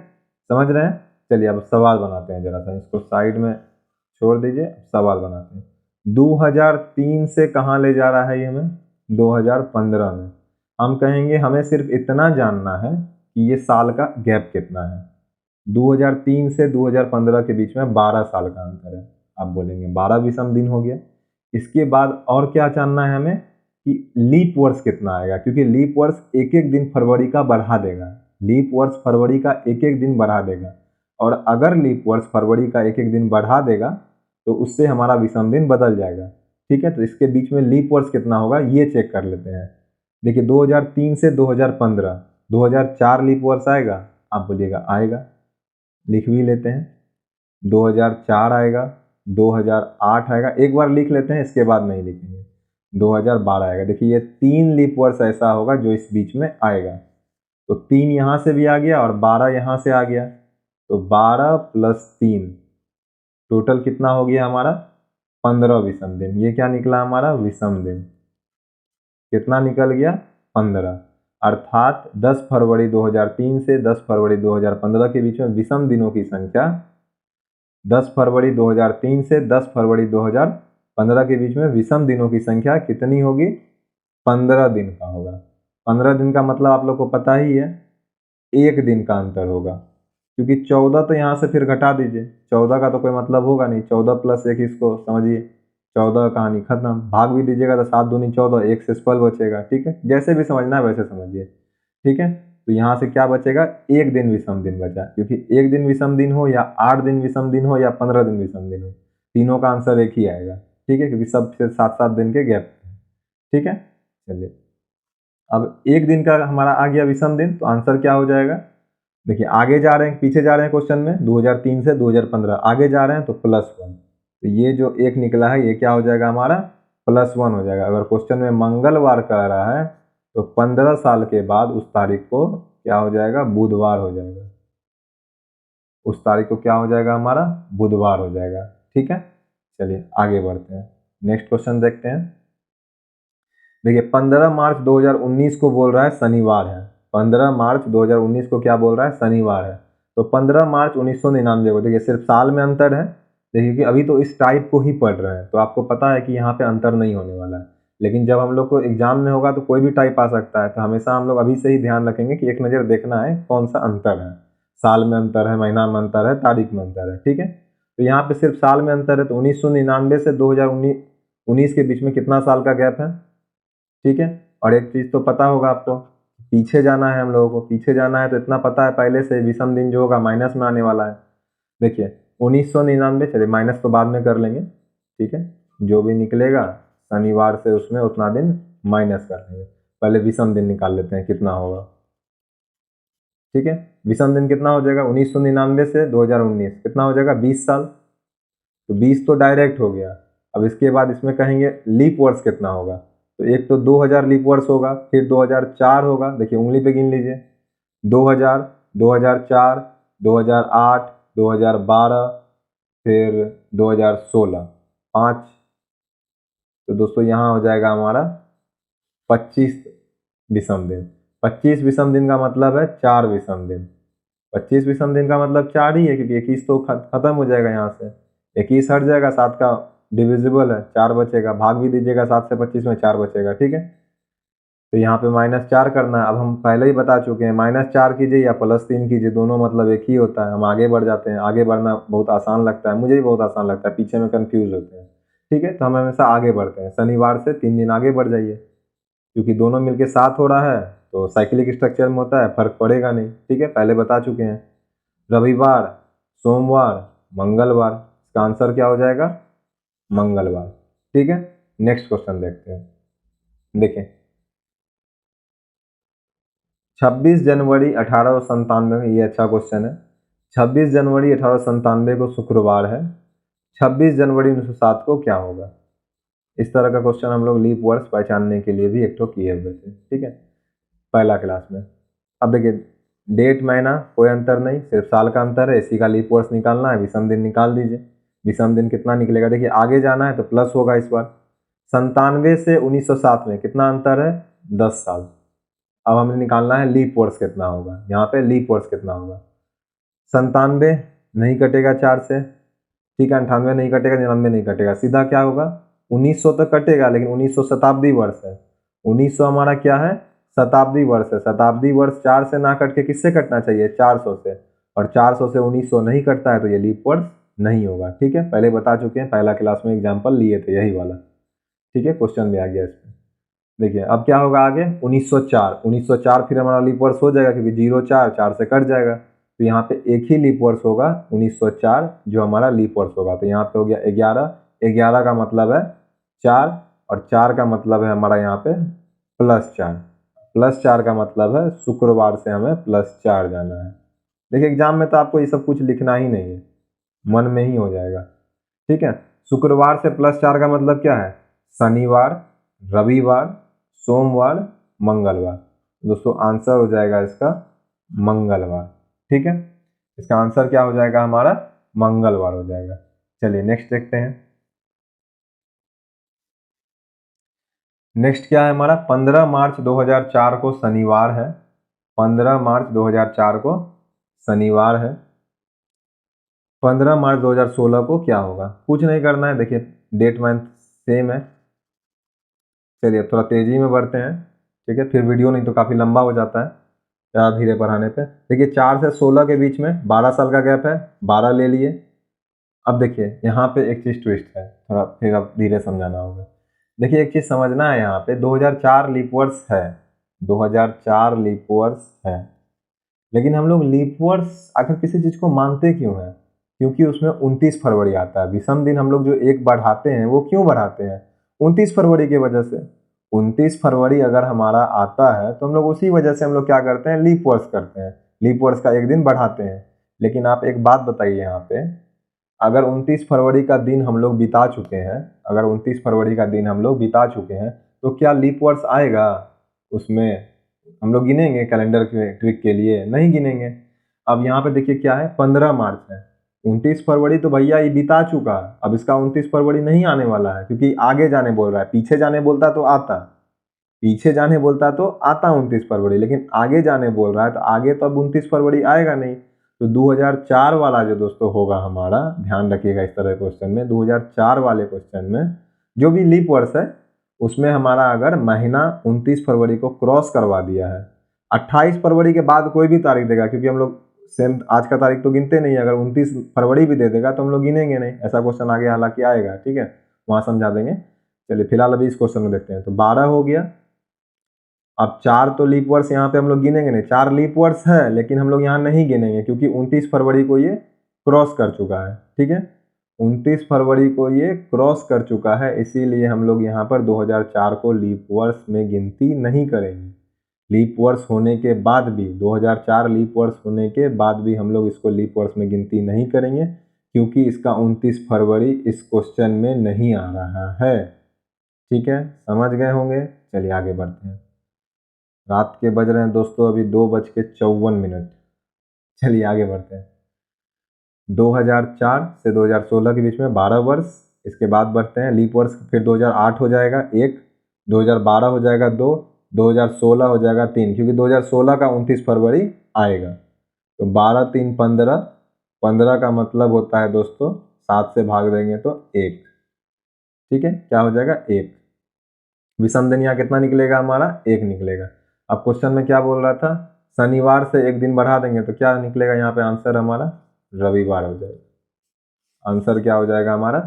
समझ रहे हैं। चलिए अब सवाल बनाते हैं, जरा सा इसको साइड में छोड़ दीजिए, सवाल बनाते हैं। 2003 से कहाँ ले जा रहा है ये हमें, 2015 में। हम कहेंगे हमें सिर्फ इतना जानना है कि ये साल का गैप कितना है। 2003 से 2015 के बीच में 12 साल का अंतर है। आप बोलेंगे 12 विषम दिन हो गया। इसके बाद और क्या जानना है हमें कि लीप वर्ष कितना आएगा, क्योंकि लीप वर्ष एक एक दिन फरवरी का बढ़ा देगा। लीप वर्ष फरवरी का एक एक दिन बढ़ा देगा, और अगर लीप वर्ष फरवरी का एक एक दिन बढ़ा देगा तो उससे हमारा विषम दिन बदल जाएगा, ठीक है। तो इसके बीच में लीप वर्ष कितना होगा ये चेक कर लेते हैं। देखिए 2003 से 2015, 2004 लीप वर्ष आएगा, आप बोलिएगा आएगा, लिख भी लेते हैं। 2004 आएगा, 2008 आएगा, एक बार लिख लेते हैं इसके बाद नहीं लिखेंगे। 2012 आएगा। देखिए ये 3 लीप वर्ष ऐसा होगा जो इस बीच में आएगा। तो 3 यहाँ से भी आ गया और 12 यहाँ से आ गया, तो 12 प्लस 3 टोटल कितना हो गया हमारा, 15 विषम दिन। ये क्या निकला हमारा, विषम दिन। कितना निकल गया, 15। अर्थात 10 फरवरी 2003 से 10 फरवरी 2015 के बीच में विषम दिनों की संख्या 10 फरवरी 2003 से 10 फरवरी 2015 के बीच में विषम दिनों की संख्या कितनी होगी, 15 दिन का होगा। 15 दिन का मतलब आप लोग को पता ही है, एक दिन का अंतर होगा, क्योंकि 14 तो यहाँ से फिर घटा दीजिए, 14 का तो कोई मतलब होगा नहीं। 14 प्लस 1 इसको समझिए, 14 कहानी खत्म। भाग भी दीजिएगा तो 7 दूनी 14, एक से स्पल बचेगा, ठीक है, जैसे भी समझना है वैसे समझिए, ठीक है। तो यहाँ से क्या बचेगा, एक दिन विषम दिन बचा, क्योंकि एक दिन विषम दिन हो या 8 दिन विषम दिन हो या 15 दिन विषम दिन हो, तीनों का आंसर एक ही आएगा, ठीक है, क्योंकि सब फिर 7-7 दिन के गैप, ठीक है। चलिए अब एक दिन का हमारा आ गया विषम दिन, तो आंसर क्या हो जाएगा। देखिए आगे जा रहे हैं, पीछे जा रहे हैं क्वेश्चन में, 2003 से 2015 आगे जा रहे हैं, तो +1। तो ये जो एक निकला है ये क्या हो जाएगा हमारा, +1 हो जाएगा। अगर क्वेश्चन में मंगलवार कह रहा है तो 15 साल के बाद उस तारीख को क्या हो जाएगा, बुधवार हो जाएगा। उस तारीख को क्या हो जाएगा हमारा, बुधवार हो जाएगा, ठीक है। चलिए आगे बढ़ते हैं, नेक्स्ट क्वेश्चन देखते हैं। देखिए 15 मार्च 2019 को बोल रहा है शनिवार है। 15 मार्च 2019 को क्या बोल रहा है, शनिवार है। तो 15 मार्च 1999 को, देखिए सिर्फ साल में अंतर है, देखिए कि अभी तो इस टाइप को ही पढ़ रहे हैं, तो आपको पता है कि यहाँ पे अंतर नहीं होने वाला है। लेकिन जब हम लोग को एग्जाम में होगा तो कोई भी टाइप आ सकता है, तो हमेशा हम लोग अभी से ही ध्यान रखेंगे कि एक नज़र देखना है कौन सा अंतर है। साल में अंतर है, महीना में अंतर है, तारीख में अंतर है, ठीक है। तो यहाँ पे सिर्फ साल में अंतर है, तो 1999 से 2019 के बीच में कितना साल का गैप है, ठीक है। और एक चीज़ तो पता होगा आपको, पीछे जाना है हम लोगों को, पीछे जाना है तो इतना पता है पहले से, विषम दिन जो होगा माइनस में आने वाला है। देखिए 1999, चलिए माइनस तो बाद में कर लेंगे, ठीक है। जो भी निकलेगा शनिवार से उसमें उतना दिन माइनस कर लेंगे। पहले विषम दिन निकाल लेते हैं कितना होगा, ठीक है। विषम दिन कितना हो जाएगा, 1999 से 2019 कितना हो जाएगा, 20 साल। तो 20 तो डायरेक्ट हो गया। अब इसके बाद इसमें कहेंगे लीप वर्ष कितना होगा, तो एक तो 2000 लीप वर्ष होगा, फिर 2004 होगा, देखिए उंगली पे गिन लीजिए, 2000, 2004, 2008, 2012, फिर 2016, 5। तो दोस्तों यहाँ हो जाएगा हमारा 25 विषम दिन। 25 विषम दिन का मतलब है 4 विषम दिन। 25 विषम दिन का मतलब 4 ही है, क्योंकि 21 तो खत्म हो जाएगा यहाँ से, 21 हट जाएगा, 7 का डिविजिबल है, 4 बचेगा, भाग भी दीजिएगा 7 से 25 में 4 बचेगा, ठीक है। तो यहाँ पे -4 करना है। अब हम पहले ही बता चुके हैं, -4 कीजिए या +3 कीजिए, दोनों मतलब एक ही होता है। हम आगे बढ़ जाते हैं, आगे बढ़ना बहुत आसान लगता है, मुझे भी बहुत आसान लगता है, पीछे में कन्फ्यूज होते हैं, ठीक है। तो हम हमेशा आगे बढ़ते हैं, शनिवार से 3 दिन आगे बढ़ जाइए, क्योंकि दोनों मिलके 7 हो रहा है, तो साइक्लिक स्ट्रक्चर में होता है, फर्क पड़ेगा नहीं, ठीक है, पहले बता चुके हैं। रविवार, सोमवार, मंगलवार, इसका आंसर क्या हो जाएगा, मंगलवार, ठीक है। नेक्स्ट क्वेश्चन देखते हैं, देखें 26 जनवरी 1897, ये अच्छा क्वेश्चन है। 26 जनवरी 1897 को शुक्रवार है, 26 जनवरी 1907 को क्या होगा। इस तरह का क्वेश्चन हम लोग लीप वर्ष पहचानने के लिए भी एक तो किए हुए थे, ठीक है, पहला क्लास में। अब देखिए डेट महीना कोई अंतर नहीं, सिर्फ साल का अंतर है, इसी का लीप वर्ष निकालना है, विषम दिन निकाल दीजिए। विषम दिन कितना निकलेगा, देखिए आगे जाना है तो प्लस होगा इस बार। 97 से 1907 में कितना अंतर है, 10 साल। अब हमें निकालना है लीप वर्ष कितना होगा, यहाँ पे लीप वर्ष कितना होगा। 97 नहीं कटेगा 4 से, ठीक है, 98 नहीं कटेगा, 99 नहीं कटेगा, सीधा क्या होगा, 1900 तो कटेगा, लेकिन 1900 शताब्दी वर्ष है। 1900 हमारा क्या है, शताब्दी वर्ष है। शताब्दी वर्ष 4 से ना कट के किससे कटना चाहिए, 400 से, और 400 से 1900 नहीं कटता है तो ये लीप वर्ष नहीं होगा, ठीक है। पहले बता चुके हैं, पहला क्लास में एग्जाम्पल लिए थे यही वाला, ठीक है, क्वेश्चन भी आ गया इसमें। देखिए अब क्या होगा आगे, 1904, 1904 फिर हमारा लीप वर्ष हो जाएगा, क्योंकि 04 4 से कट जाएगा, तो यहाँ पे एक ही लीप वर्ष होगा 1904 जो हमारा लीप वर्ष होगा। तो यहाँ पे हो गया 11, 11 का मतलब है 4, और 4 का मतलब है हमारा यहाँ पे +4, +4 का मतलब है शुक्रवार से हमें +4 जाना है। देखिए एग्जाम में तो आपको ये सब कुछ लिखना ही नहीं है, मन में ही हो जाएगा, ठीक है। शुक्रवार से +4 का मतलब क्या है, शनिवार, रविवार, सोमवार, मंगलवार। दोस्तों आंसर हो जाएगा इसका मंगलवार, ठीक है। इसका आंसर क्या हो जाएगा हमारा, मंगलवार हो जाएगा। चलिए नेक्स्ट देखते हैं। नेक्स्ट क्या है हमारा, 15 मार्च 2004 को शनिवार है, 15 मार्च 2004 को शनिवार है। 15 मार्च 2016 को क्या होगा, कुछ नहीं करना है, देखिए डेट मंथ सेम है। चलिए थोड़ा तेजी में बढ़ते हैं, ठीक है, फिर वीडियो नहीं तो काफ़ी लंबा हो जाता है ज़्यादा धीरे पढ़ाने पे। देखिए 4 से 16 के बीच में 12 साल का गैप है, 12 ले लिए। अब देखिए यहाँ पे एक चीज़ ट्विस्ट है, थोड़ा फिर अब धीरे समझाना होगा। देखिए एक चीज़ समझना है, यहाँ पे 2004 लीप वर्ष है, 2004 लीप वर्ष है, लेकिन हम लोग लीप वर्ष आखिर किसी चीज़ को मानते क्यों हैं, क्योंकि उसमें 29 फरवरी आता है। विषम दिन हम लोग जो एक बढ़ाते हैं वो क्यों बढ़ाते हैं, 29 फरवरी की वजह से। 29 फरवरी अगर हमारा आता है तो हम लोग उसी वजह से हम लोग क्या करते हैं, लीप वर्ष करते हैं, लीप वर्ष का एक दिन बढ़ाते हैं। लेकिन आप एक बात बताइए यहाँ पे, अगर 29 फरवरी का दिन हम लोग बिता चुके हैं, अगर 29 फरवरी का दिन हम लोग बिता चुके हैं, तो क्या लीप वर्ष आएगा उसमें, हम लोग गिनेंगे कैलेंडर के ट्रिक के लिए, नहीं गिनेंगे। अब यहाँ पे देखिए क्या है, 15 मार्च है, 29 फरवरी तो भैया ये बिता चुका, अब इसका 29 फरवरी नहीं आने वाला है, क्योंकि आगे जाने बोल रहा है। पीछे जाने बोलता तो आता, पीछे जाने बोलता तो आता 29 फरवरी, लेकिन आगे जाने बोल रहा है तो आगे तो अब 29 फरवरी आएगा नहीं। तो 2004 वाला जो दोस्तों होगा हमारा, ध्यान रखिएगा इस तरह क्वेश्चन में, 2004 वाले क्वेश्चन में जो भी लीप वर्ष है उसमें हमारा अगर महीना 29 फरवरी को क्रॉस करवा दिया है, 28 फरवरी के बाद कोई भी तारीख देगा, क्योंकि हम लोग सेम आज का तारीख तो गिनते नहीं, अगर 29 फरवरी भी दे देगा तो हम लोग गिनेंगे नहीं। ऐसा क्वेश्चन आगे हालांकि आएगा, ठीक है, वहाँ समझा देंगे। चलिए फिलहाल अभी इस क्वेश्चन में देखते हैं। तो 12 हो गया। अब 4 तो लीप वर्ष यहाँ पे हम लोग गिनेंगे नहीं, 4 लीप वर्ष है लेकिन हम लोग यहाँ नहीं गिनेंगे क्योंकि 29 फरवरी को ये क्रॉस कर चुका है, ठीक है, 29 फरवरी को ये क्रॉस कर चुका है, इसीलिए हम लोग यहाँ पर 2004 को लीप वर्ष में गिनती नहीं करेंगे। लीप वर्ष होने के बाद भी, 2004 लीप वर्ष होने के बाद भी हम लोग इसको लीप वर्ष में गिनती नहीं करेंगे क्योंकि इसका 29 फरवरी इस क्वेश्चन में नहीं आ रहा है, ठीक है, समझ गए होंगे। चलिए आगे बढ़ते हैं। रात के बज रहे हैं दोस्तों अभी 2:54। चलिए आगे बढ़ते हैं। 2004 से 2016 के बीच में 12 वर्ष, इसके बाद बढ़ते हैं लीप वर्ष, फिर 2008 हो जाएगा 1, 2012 हो जाएगा 2, 2016 हो जाएगा 3, क्योंकि 2016 का 29 फरवरी आएगा। तो 12 3 15, 15 का मतलब होता है दोस्तों 7 से भाग देंगे तो 1, ठीक है, क्या हो जाएगा 1। विषम दिन यहाँ कितना निकलेगा हमारा, 1 निकलेगा। अब क्वेश्चन में क्या बोल रहा था, शनिवार से एक दिन बढ़ा देंगे तो क्या निकलेगा यहाँ पे आंसर हमारा, रविवार हो जाएगा। आंसर क्या हो जाएगा हमारा,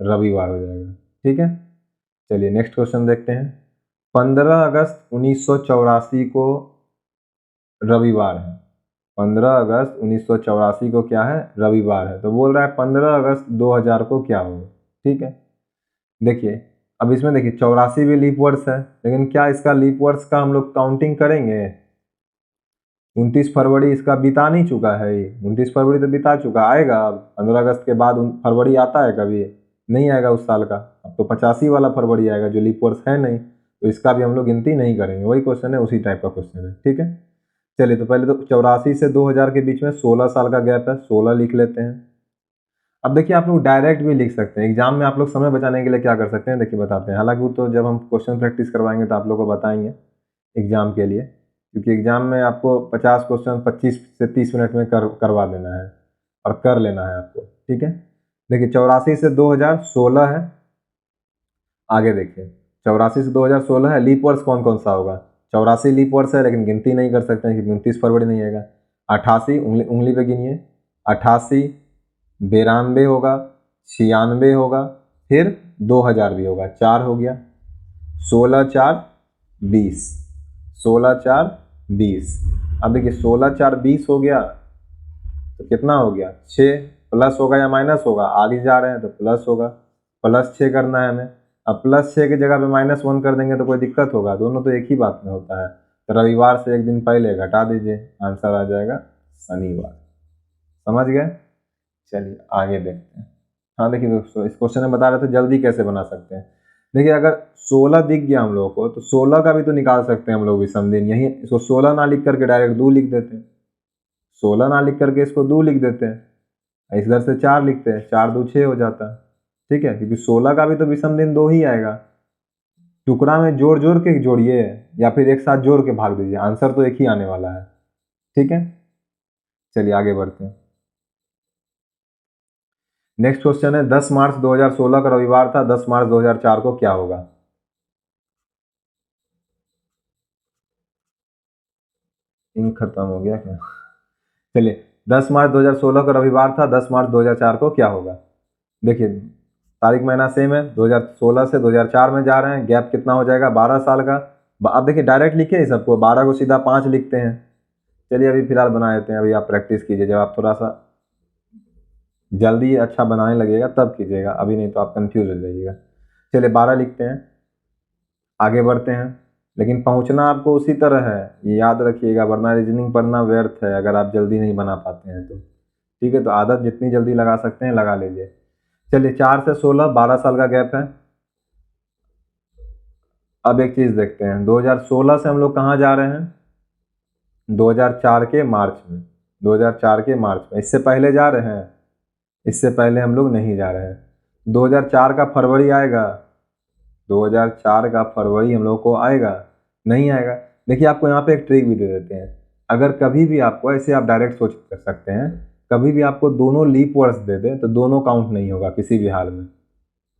रविवार हो जाएगा, ठीक है। चलिए नेक्स्ट क्वेश्चन देखते हैं। 15 अगस्त 1984 को रविवार है, 15 अगस्त 1984 को क्या है, रविवार है। तो बोल रहा है 15 अगस्त 2000 को क्या होगा, ठीक है। देखिए अब इसमें देखिए 84 भी लीप वर्ष है, लेकिन क्या इसका लीप वर्ष का हम लोग काउंटिंग करेंगे, 29 फरवरी इसका बिता नहीं चुका है, 29 फरवरी तो बिता चुका, आएगा 15 अगस्त के बाद फरवरी आता है कभी, नहीं आएगा उस साल का। अब तो 85 वाला फरवरी आएगा जो लीप वर्ष है नहीं, तो इसका भी हम लोग गिनती नहीं करेंगे। वही क्वेश्चन है, उसी टाइप का क्वेश्चन है, ठीक है। चलिए तो पहले तो 84 से 2000 के बीच में 16 साल का गैप है, 16 लिख लेते हैं। अब देखिए आप लोग डायरेक्ट भी लिख सकते हैं, एग्जाम में आप लोग समय बचाने के लिए क्या कर सकते हैं, देखिए बताते हैं। हालांकि वो तो जब हम क्वेश्चन प्रैक्टिस करवाएंगे तो आप लोग को बताएंगे एग्जाम के लिए, क्योंकि एग्जाम में आपको 50 क्वेश्चन 25 से 30 मिनट में करवा देना है और कर लेना है आपको, ठीक है। देखिए 84 से 2016 है, आगे देखिए 84 से 2016 है, लीप वर्ष कौन कौन सा होगा, 84 लीप वर्ष है लेकिन गिनती नहीं कर सकते हैं क्योंकि 29 फरवरी नहीं आएगा। 88 उंगली पे गिनिए, 88, 92 होगा, 96 होगा, फिर 2000 भी होगा, 4 हो गया, 16 4 20, 16 4 20। अब देखिए 16 4 20 हो गया तो कितना हो गया, 6 प्लस होगा या माइनस होगा, आगे जा रहे हैं तो प्लस होगा, प्लस 6 करना है हमें। अब प्लस 6 की जगह पे -1 कर देंगे तो कोई दिक्कत होगा, दोनों तो एक ही बात में होता है। तो रविवार से एक दिन पहले घटा दीजिए, आंसर आ जाएगा शनिवार, समझ गए। चलिए आगे देखते हैं। हाँ देखिए दोस्तों इस क्वेश्चन में बता रहे थे जल्दी कैसे बना सकते हैं। देखिए अगर 16 दिख गया हम लोगों को तो 16 का भी तो निकाल सकते हैं हम लोग विषम दिन, यही इसको 16 ना लिख करके डायरेक्ट 2 लिख देते हैं, 16 ना लिख करके इसको 2 लिख देते हैं, इधर से 4 लिखते हैं, 4 2 6 हो जाता है, ठीक है, क्योंकि 16 का भी तो विषम दिन 2 ही आएगा। टुकड़ा में जोड़ जोड़ के जोड़िए या फिर एक साथ जोड़ के भाग दीजिए, आंसर तो एक ही आने वाला है, ठीक है। चलिए आगे बढ़ते हैं। नेक्स्ट क्वेश्चन है 10 मार्च 2016 का रविवार था, 10 मार्च 2004 को क्या होगा। इंक खत्म हो गया क्या, चलिए 10 मार्च 2016 का रविवार था, 10 मार्च 2004 को क्या होगा। देखिए तारीख महीना सेम है, 2016 से 2004 में जा रहे हैं, गैप कितना हो जाएगा 12 साल का। अब देखिए डायरेक्ट लिखे इस सबको, 12 को सीधा 5 लिखते हैं। चलिए अभी फिलहाल बना देते हैं, अभी आप प्रैक्टिस कीजिए, जब आप थोड़ा सा जल्दी अच्छा बनाने लगेगा तब कीजिएगा, अभी नहीं तो आप कंफ्यूज हो जाइएगा। चलिए 12 लिखते हैं, आगे बढ़ते हैं, लेकिन पहुंचना आपको उसी तरह है, ये याद रखिएगा, वरना रीजनिंग पढ़ना व्यर्थ है अगर आप जल्दी नहीं बना पाते हैं तो, ठीक है। तो आदत जितनी जल्दी लगा सकते हैं लगा लीजिए। चलिए 4 से 16 12 साल का गैप है। अब एक चीज़ देखते हैं, 2016 से हम लोग कहाँ जा रहे हैं, 2004 के मार्च में, 2004 के मार्च में, इससे पहले जा रहे हैं, इससे पहले हम लोग नहीं जा रहे हैं। 2004 का फरवरी आएगा, 2004 का फरवरी हम लोग को आएगा, नहीं आएगा। देखिए आपको यहाँ पे एक ट्रिक भी दे देते हैं, अगर कभी भी आपको ऐसे, आप डायरेक्ट सोच कर सकते हैं, कभी भी आपको दोनों लीप वर्ड्स दे दे तो दोनों काउंट नहीं होगा किसी भी हाल में,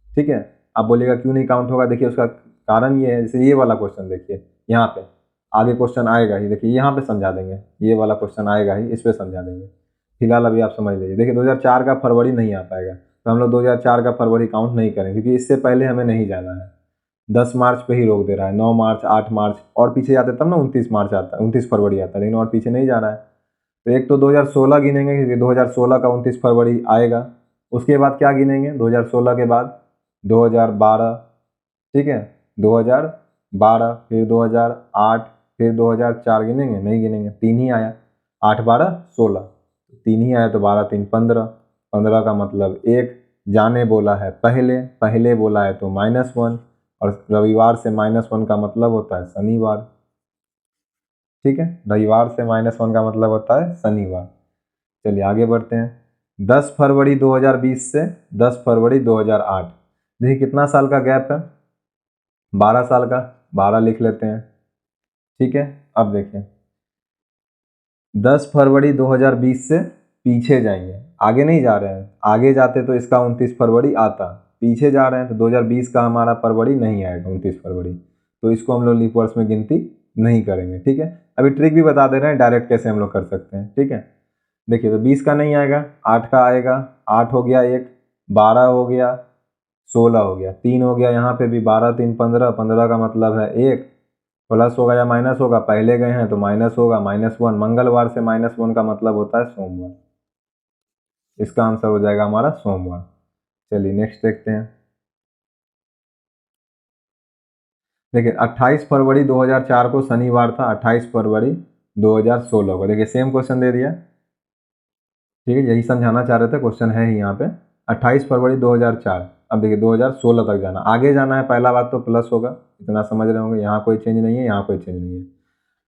ठीक है। आप बोलिएगा क्यों नहीं काउंट होगा, देखिए उसका कारण ये है, जैसे ये वाला क्वेश्चन देखिए, यहाँ पे आगे क्वेश्चन आएगा ही, देखिए यहाँ पे समझा देंगे, ये वाला क्वेश्चन आएगा ही, इस पे समझा देंगे। फिलहाल अभी आप समझ लीजिए, देखिए 2004 का फरवरी नहीं आ पाएगा, तो हम लोग 2004 का फरवरी काउंट नहीं करें, क्योंकि इससे पहले हमें नहीं जाना है। 10 मार्च पे ही रोक दे रहा है, 9 मार्च, 8 मार्च, और पीछे जाते तब ना 29 मार्च आता है, 29 फरवरी आता है, लेकिन और पीछे नहीं जा रहा है। तो एक तो 2016 गिनेंगे, क्योंकि 2016 का 29 फरवरी आएगा। उसके बाद क्या गिनेंगे, 2016 के बाद 2012, ठीक है, 2012, फिर 2008, फिर 2004 गिनेंगे, नहीं गिनेंगे, 3 ही आया, 8 12 16, 3 ही आया, तो 12 3 15, 15 का मतलब 1, जाने बोला है पहले, पहले बोला है तो -1, और रविवार से -1 का मतलब होता है शनिवार, ठीक है, रविवार से -1 का मतलब होता है शनिवार। चलिए आगे बढ़ते हैं। 10 फरवरी 2020 से 10 फरवरी 2008, देखिए कितना साल का गैप है, 12 साल का, 12 लिख लेते हैं, ठीक है। अब देखें, 10 फरवरी 2020 से पीछे जाएंगे, आगे नहीं जा रहे हैं, आगे जाते तो इसका 29 फरवरी आता, पीछे जा रहे हैं तो 2020 का हमारा फरवरी नहीं आएगा 29 फरवरी, तो इसको हम लोग लीप वर्ष में गिनती नहीं करेंगे, ठीक है। अभी ट्रिक भी बता दे रहे हैं डायरेक्ट कैसे हम लोग कर सकते हैं, ठीक है। देखिए तो 20 का नहीं आएगा, 8 का आएगा, 8 हो गया, 1 12 हो गया, 16 हो गया, 3 हो गया, यहाँ पे भी 12 3 15, 15 का मतलब है 1, प्लस होगा या माइनस होगा, पहले गए हैं तो माइनस होगा, -1, मंगलवार से -1 का मतलब होता है सोमवार, इसका आंसर हो जाएगा हमारा सोमवार। चलिए नेक्स्ट देखते हैं। देखिए 28 फरवरी 2004 को शनिवार था, 28 फरवरी 2016 को, देखिए सेम क्वेश्चन दे दिया, ठीक है, यही समझाना चाह रहे थे, क्वेश्चन है ही यहाँ पे, 28 फरवरी 2004। अब देखिए 2016 तक जाना, आगे जाना है, पहला बात तो प्लस होगा, इतना समझ रहे होंगे, यहाँ कोई चेंज नहीं है, यहाँ कोई चेंज नहीं है।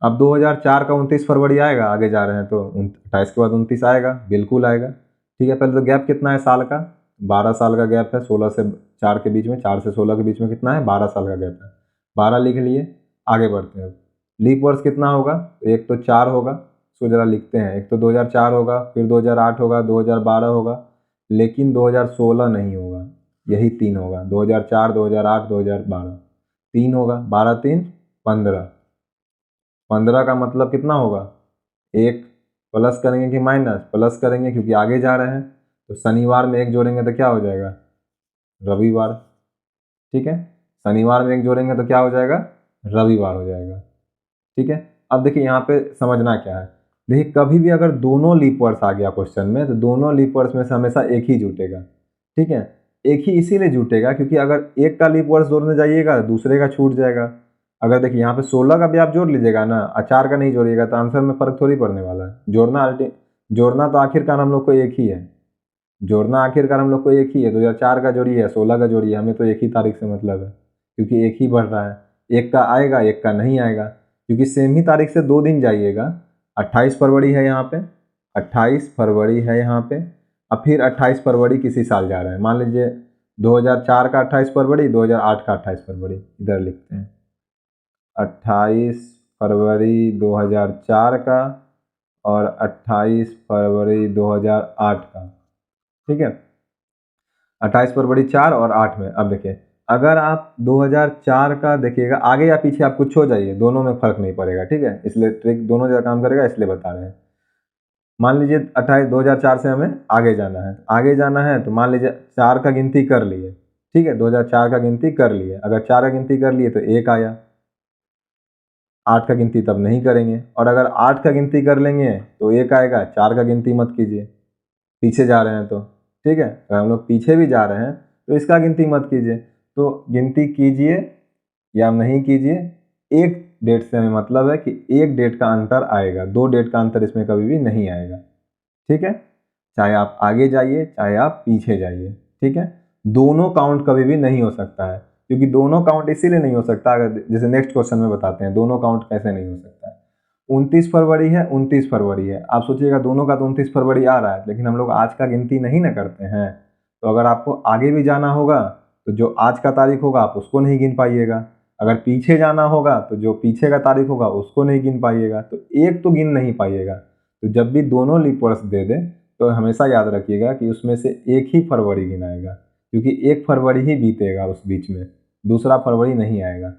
अब 2004 का 29 फरवरी आएगा, आगे जा रहे हैं तो 28 के बाद 29 आएगा, बिल्कुल आएगा, ठीक है। पहले तो गैप कितना है साल का, 12 साल का गैप है, 16 से 4 के बीच में, 4 से 16 के बीच में कितना है, 12 साल का गैप है, 12 लिख लिए। आगे बढ़ते हैं, लीप वर्ष कितना होगा, एक तो 4 होगा, इसको जरा लिखते हैं, एक तो 2004 होगा, फिर 2008 होगा, 2012 होगा, लेकिन 2016 नहीं होगा, यही 3 होगा, 2004 2008 2012, 3 होगा, 12 3 15, 15 का मतलब कितना होगा, 1, प्लस करेंगे कि माइनस, प्लस करेंगे क्योंकि आगे जा रहे हैं, तो शनिवार में 1 जोड़ेंगे तो क्या हो जाएगा, रविवार, ठीक है, शनिवार में 1 जोड़ेंगे तो क्या हो जाएगा, रविवार हो जाएगा, ठीक है। अब देखिए यहाँ पे समझना क्या है, देखिए कभी भी अगर दोनों लीप वर्ड्स आ गया क्वेश्चन में, तो दोनों लीप वर्ड्स में से हमेशा एक ही जुटेगा, ठीक है। एक ही इसीलिए जुटेगा क्योंकि अगर एक का लीप वर्ड्स जोड़ने जाइएगा दूसरे का छूट जाएगा। अगर देखिए यहाँ पे 16 का भी आप जोड़ लीजिएगा ना, 4 का नहीं जोड़िएगा तो आंसर में फर्क थोड़ी पड़ने वाला है। जोड़ना तो आखिरकार हम लोग को एक ही है, जोड़ना आखिरकार हम लोग को एक ही है, 2004 का जोड़िए 16 का जोड़िए, हमें तो एक ही तारीख से मतलब है, क्योंकि एक ही बढ़ रहा है, एक का आएगा एक का नहीं आएगा, क्योंकि सेम ही तारीख से 2 दिन जाइएगा। 28 फरवरी है यहाँ पे, 28 फरवरी है यहाँ पे, अब फिर 28 फरवरी किसी साल जा रहे हैं, मान लीजिए 2004 का 28 फरवरी, 2008 का 28 फरवरी, इधर लिखते हैं 28 फरवरी 2004 का और 28 फरवरी 2008 का, ठीक है, 28 फरवरी 4 और 8 में। अब देखिए अगर आप 2004 का देखिएगा, आगे या पीछे आप कुछ हो जाइए, दोनों में फर्क नहीं पड़ेगा, ठीक है, इसलिए ट्रिक दोनों जगह काम करेगा, इसलिए बता रहे हैं। मान लीजिए 2004 से हमें आगे जाना है, आगे जाना है तो मान लीजिए 4 का गिनती कर लिए, ठीक है, 2004 का गिनती कर लिए, अगर 4 का गिनती कर लिए तो 1 आया, 8 का गिनती तब नहीं करेंगे, और अगर 8 का गिनती कर लेंगे तो 1 आएगा, 4 का गिनती मत कीजिए, पीछे जा रहे हैं तो, ठीक है, अगर हम लोग पीछे भी जा रहे हैं तो इसका गिनती मत कीजिए, तो गिनती कीजिए या नहीं कीजिए, एक डेट से हमें मतलब है कि एक डेट का अंतर आएगा, 2 डेट का अंतर इसमें कभी भी नहीं आएगा, ठीक है, चाहे आप आगे जाइए चाहे आप पीछे जाइए, ठीक है। दोनों काउंट कभी भी नहीं हो सकता है, क्योंकि दोनों काउंट इसीलिए नहीं हो सकता, अगर जैसे नेक्स्ट क्वेश्चन में बताते हैं दोनों काउंट कैसे नहीं हो सकता है। 29 फरवरी है, 29 फरवरी है, आप सोचिएगा दोनों का तो 29 फरवरी आ रहा है, लेकिन हम लोग आज का गिनती नहीं ना करते हैं, तो अगर आपको आगे भी जाना होगा तो जो आज का तारीख होगा आप उसको नहीं गिन पाइएगा, अगर पीछे जाना होगा तो जो पीछे का तारीख होगा उसको नहीं गिन पाइएगा, तो एक तो गिन नहीं पाइएगा। तो जब भी दोनों लीप वर्ष दे दे तो हमेशा याद रखिएगा कि उसमें से एक ही फरवरी गिनाएगा, क्योंकि 1 फरवरी ही बीतेगा उस बीच में, दूसरा फरवरी नहीं आएगा।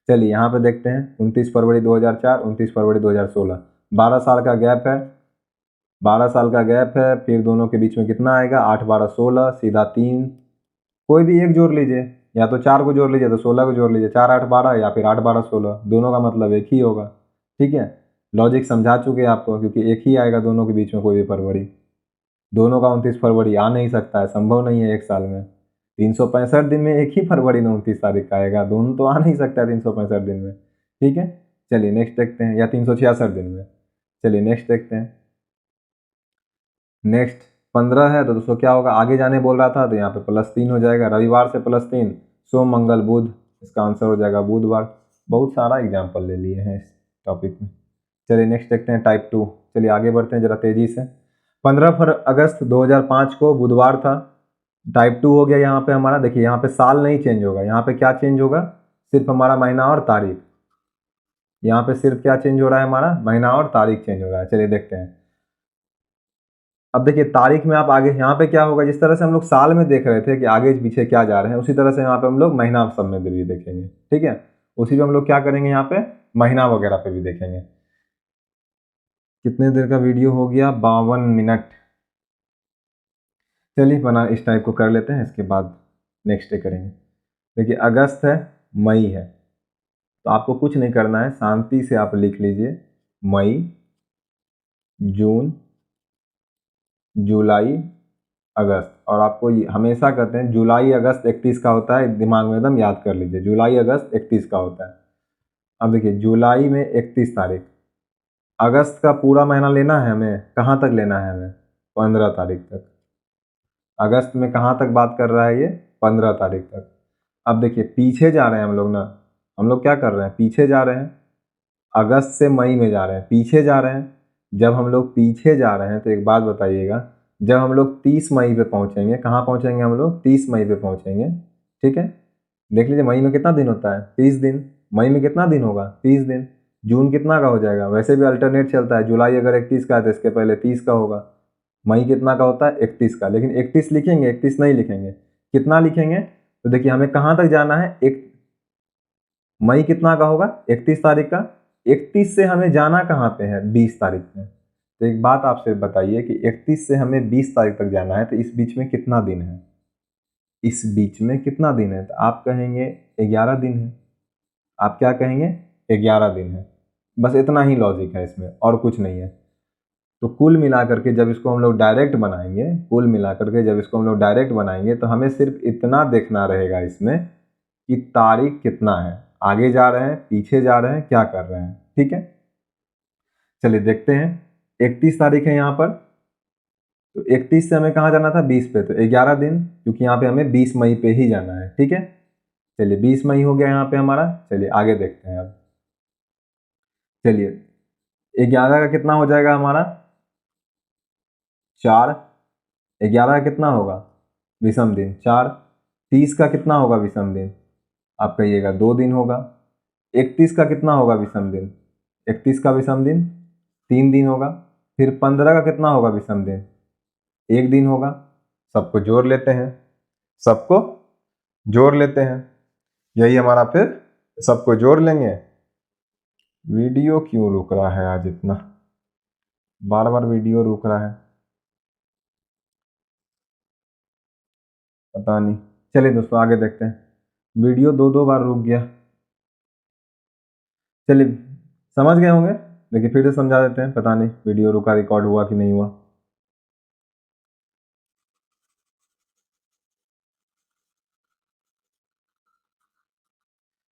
चलिए यहाँ पे देखते हैं 29 फरवरी 2004, 29 फरवरी 2016, 12 साल का गैप है। 12 साल का गैप है, फिर दोनों के बीच में कितना आएगा, 8 12 16, सीधा 3, कोई भी एक जोड़ लीजिए, या तो 4 को जोड़ लीजिए तो 16 को जोड़ लीजिए, 4 8 12 या फिर 8 12 16, दोनों का मतलब एक ही होगा। ठीक है, लॉजिक समझा चुके हैं आपको, क्योंकि एक ही आएगा दोनों के बीच में कोई भी फरवरी। दोनों का 29 फरवरी आ नहीं सकता है, संभव नहीं है एक साल में। 365 दिन में एक ही फरवरी ने 29 तारीख का आएगा, दोनों तो आ नहीं सकता है 365 दिन में। ठीक है, चलिए नेक्स्ट देखते हैं, या 366 दिन में। चलिए नेक्स्ट देखते हैं। नेक्स्ट 15 है तो दोस्तों क्या होगा, आगे जाने बोल रहा था तो यहाँ पे +3 हो जाएगा, रविवार से +3, सोम मंगल बुध, इसका आंसर हो जाएगा बुधवार। बहुत सारा एग्जाम्पल ले लिए हैं इस टॉपिक में। चलिए नेक्स्ट देखते हैं टाइप 2। चलिए आगे बढ़ते हैं ज़रा तेज़ी से। 15 अगस्त 2005 को बुधवार था, टाइप 2 हो गया यहाँ पे हमारा। देखिए यहाँ पे साल नहीं चेंज होगा, यहाँ पे क्या चेंज होगा, सिर्फ हमारा महीना और तारीख। यहाँ पे सिर्फ क्या चेंज हो रहा है, हमारा महीना और तारीख चेंज हो रहा है। चलिए देखते हैं। अब देखिए तारीख में आप आगे यहाँ पे क्या होगा, जिस तरह से हम लोग साल में देख रहे थे कि आगे पीछे क्या जा रहे हैं, उसी तरह से यहाँ पे हम लोग महीना सब में भी देखेंगे। ठीक है, उसी पे हम लोग क्या करेंगे, यहाँ पे महीना वगैरह पे भी देखेंगे। कितने देर का वीडियो हो गया, 52 मिनट। चलिए बना इस टाइप को कर लेते हैं, इसके बाद नेक्स्ट डे करेंगे। देखिए अगस्त है, मई है, तो आपको कुछ नहीं करना है, शांति से आप लिख लीजिए मई, जून, जुलाई, अगस्त। और आपको हमेशा कहते हैं जुलाई अगस्त 31 का होता है, दिमाग में एकदम याद कर लीजिए, जुलाई अगस्त 31 का होता है। अब देखिए जुलाई में 31 तारीख, अगस्त का पूरा महीना लेना है हमें, कहाँ तक लेना है हमें, 15 तारीख तक। अगस्त में कहाँ तक बात कर रहा है ये, 15 तारीख तक। अब देखिए पीछे जा रहे हैं हम लोग ना, हम लोग क्या कर रहे हैं, पीछे जा रहे हैं, अगस्त से मई में जा रहे हैं, पीछे जा रहे हैं। जब हम लोग पीछे जा रहे हैं तो एक बात बताइएगा, जब हम लोग 30 मई पे पहुंचेंगे, कहाँ पहुंचेंगे हम लोग, 30 मई पे पहुंचेंगे। ठीक है, देख लीजिए मई में कितना दिन होता है, 30 दिन। मई में कितना दिन होगा, 30 दिन। जून कितना का हो जाएगा, वैसे भी अल्टरनेट चलता है, जुलाई अगर 31 का है तो इसके पहले 30 का होगा। मई कितना का होता है, 31 का, लेकिन 31 लिखेंगे, 31 नहीं लिखेंगे, कितना लिखेंगे। तो देखिए हमें कहाँ तक जाना है, एक मई कितना का होगा, 31 तारीख का। 31 से हमें जाना कहाँ पे है, 20 तारीख में। तो एक बात आपसे बताइए कि 31 से हमें 20 तारीख तक जाना है, तो इस बीच में कितना दिन है, इस बीच में कितना दिन है, तो आप कहेंगे 11 दिन है। आप क्या कहेंगे, 11 दिन है। बस इतना ही लॉजिक है इसमें, और कुछ नहीं है। तो कुल मिलाकर के जब इसको हम लोग डायरेक्ट बनाएंगे, कुल मिलाकर के जब इसको हम लोग डायरेक्ट बनाएंगे तो हमें सिर्फ इतना देखना रहेगा इसमें कि तारीख कितना है, आगे जा रहे हैं, पीछे जा रहे हैं, क्या कर रहे हैं। ठीक है, चलिए देखते हैं। 31 तारीख है यहाँ पर, तो 31 से हमें कहाँ जाना था, 20 पे, तो 11 दिन, क्योंकि यहाँ पे हमें 20 मई पे ही जाना है। ठीक है, चलिए 20 मई हो गया यहाँ पे हमारा। चलिए आगे देखते हैं अब। चलिए 11 का कितना हो जाएगा हमारा, 4। 11 का कितना होगा, विषम दिन 4। 30 का कितना होगा विषम दिन, आप कहिएगा 2 दिन होगा। 31 का कितना होगा विषम दिन, 31 का विषम दिन 3 दिन होगा। फिर 15 का कितना होगा विषम दिन, 1 दिन होगा। सबको जोड़ लेते हैं, सबको जोड़ लेते हैं, यही हमारा फिर सबको जोड़ लेंगे। वीडियो क्यों रुक रहा है आज इतना, बार बार वीडियो रुक रहा है, पता नहीं। चलिए दोस्तों आगे देखते हैं, वीडियो 2 बार रुक गया। चलिए समझ गए होंगे, देखिए फिर से समझा देते हैं, पता नहीं वीडियो रुका, रिकॉर्ड हुआ कि नहीं हुआ।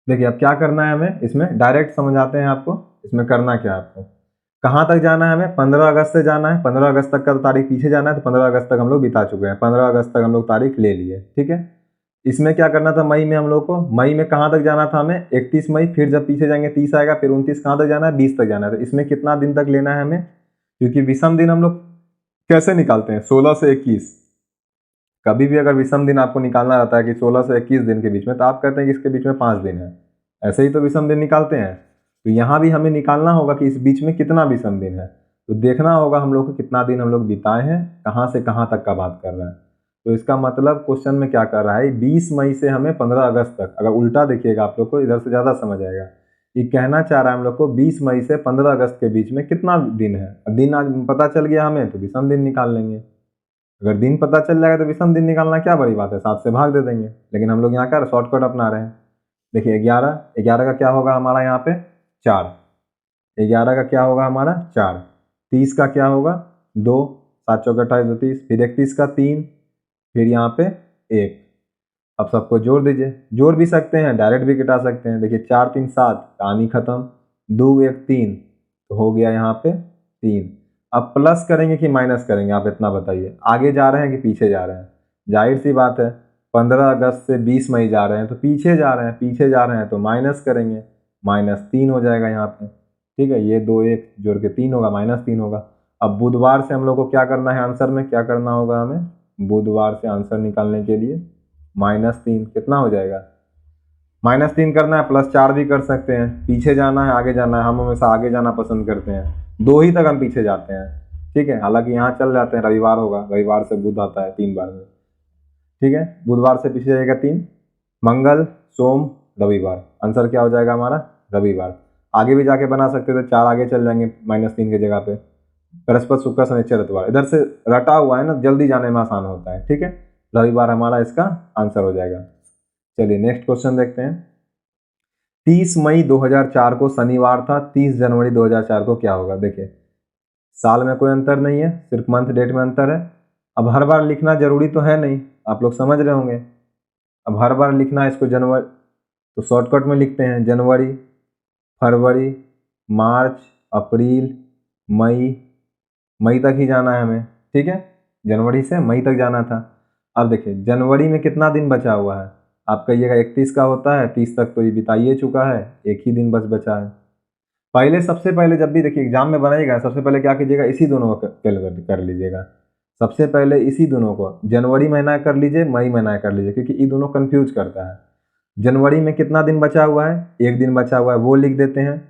देखिए अब क्या करना है हमें, इसमें डायरेक्ट समझाते हैं आपको। इसमें करना क्या है आपको, कहाँ तक जाना है हमें, 15 अगस्त से जाना है। 15 अगस्त तक का तारीख पीछे जाना है, तो 15 अगस्त तक हम लोग बिता चुके हैं, 15 अगस्त तक हम लोग तारीख ले लिए। ठीक है, इसमें क्या करना था, मई में हम लोग को, मई में कहाँ तक जाना था हमें, 31 मई। फिर जब पीछे जाएंगे 30 आएगा, फिर 29, कहाँ तक जाना है, 20 तक जाना है। तो इसमें कितना दिन तक लेना है हमें, क्योंकि विषम दिन हम लोग कैसे निकालते हैं, 16 से 21। कभी भी अगर विषम दिन आपको निकालना रहता है कि 16 से 21 दिन के बीच में, तो आप कहते हैं कि इसके बीच में 5 दिन है, ऐसे ही तो विषम दिन निकालते हैं। तो यहाँ भी हमें निकालना होगा कि इस बीच में कितना विषम दिन है। तो देखना होगा हम लोग को कितना दिन हम लोग बिताए हैं, कहाँ से कहाँ तक का बात कर रहे हैं। तो इसका मतलब क्वेश्चन में क्या कर रहा है, 20 मई से हमें 15 अगस्त तक, अगर उल्टा देखिएगा आप लोग को इधर से ज़्यादा समझ आएगा। ये कहना चाह रहा है हम लोग को 20 मई से 15 अगस्त के बीच में कितना दिन है। दिन आज पता चल गया हमें तो विषम दिन निकाल लेंगे। अगर दिन पता चल जाएगा तो विषम दिन निकालना क्या बड़ी बात है, 7 से भाग दे देंगे। लेकिन हम लोग यहाँ क्या शॉर्टकट अपना रहे हैं। देखिए 11 का क्या होगा हमारा यहाँ पे 4, 11 का क्या होगा हमारा 4, 30 का क्या होगा 2, 7 चौके 28 2 30, फिर 31 का 3, फिर यहाँ पे 1। अब सबको जोड़ दीजिए, जोड़ भी सकते हैं डायरेक्ट भी घटा सकते हैं। देखिए 4 3 7, कहानी खत्म। 2 1 3, तो हो गया यहाँ पे 3। अब प्लस करेंगे कि माइनस करेंगे, आप इतना बताइए। आगे जा रहे हैं कि पीछे जा रहे हैं? जाहिर सी बात है 15 अगस्त से 20 मई जा रहे हैं तो पीछे जा रहे हैं, पीछे जा रहे हैं तो माइनस करेंगे, -3 हो जाएगा यहाँ पे। ठीक है, ये 2 1 जोड़ के 3 होगा, -3 होगा। अब बुधवार से हम लोग को क्या करना है, आंसर में क्या करना होगा हमें, बुधवार से आंसर निकालने के लिए -3 कितना हो जाएगा, -3 करना है, +4 भी कर सकते हैं। पीछे जाना है आगे जाना है, हम हमेशा आगे जाना पसंद करते हैं। 2 ही तक हम पीछे जाते हैं। ठीक है, हालांकि यहाँ चल जाते हैं, रविवार होगा, रविवार से बुध आता है 3 बार में। ठीक है, बुधवार से पीछे जाएगा 3, मंगल सोम रविवार, आंसर क्या हो जाएगा हमारा रविवार। आगे भी जाके बना सकते थे, 4 आगे चल जाएंगे -3 की जगह पे। बृहस्पति शुक्र शनिचर इतवार, इधर से रटा हुआ है ना, जल्दी जाने में आसान होता है। ठीक है, रविवार हमारा इसका आंसर हो जाएगा। चलिए नेक्स्ट क्वेश्चन देखते हैं। 30 मई 2004 को शनिवार था, 30 जनवरी 2004 को क्या होगा। देखिए साल में कोई अंतर नहीं है, सिर्फ मंथ डेट में अंतर है। अब हर बार लिखना जरूरी तो है नहीं, आप लोग समझ रहे होंगे। अब हर बार लिखना है इसको जनवरी, तो शॉर्टकट में लिखते हैं जनवरी, फरवरी, मार्च, अप्रैल, मई। मई तक ही जाना है हमें। ठीक है, जनवरी से मई तक जाना था। अब देखिए जनवरी में कितना दिन बचा हुआ है, आप कहिएगा 31 का होता है, 30 तक तो ये बिता ही चुका है, एक ही दिन बस बचा है। पहले सबसे पहले जब भी देखिए एग्जाम में बनाइएगा, सबसे पहले क्या कीजिएगा, इसी दोनों को कैलकुलेट कर लीजिएगा। सबसे पहले इसी दोनों को, जनवरी महीना कर लीजिए, मई महीना कर लीजिए, क्योंकि ये दोनों कंफ्यूज करता है। जनवरी में कितना दिन बचा हुआ है, एक दिन बचा हुआ है, वो लिख देते हैं।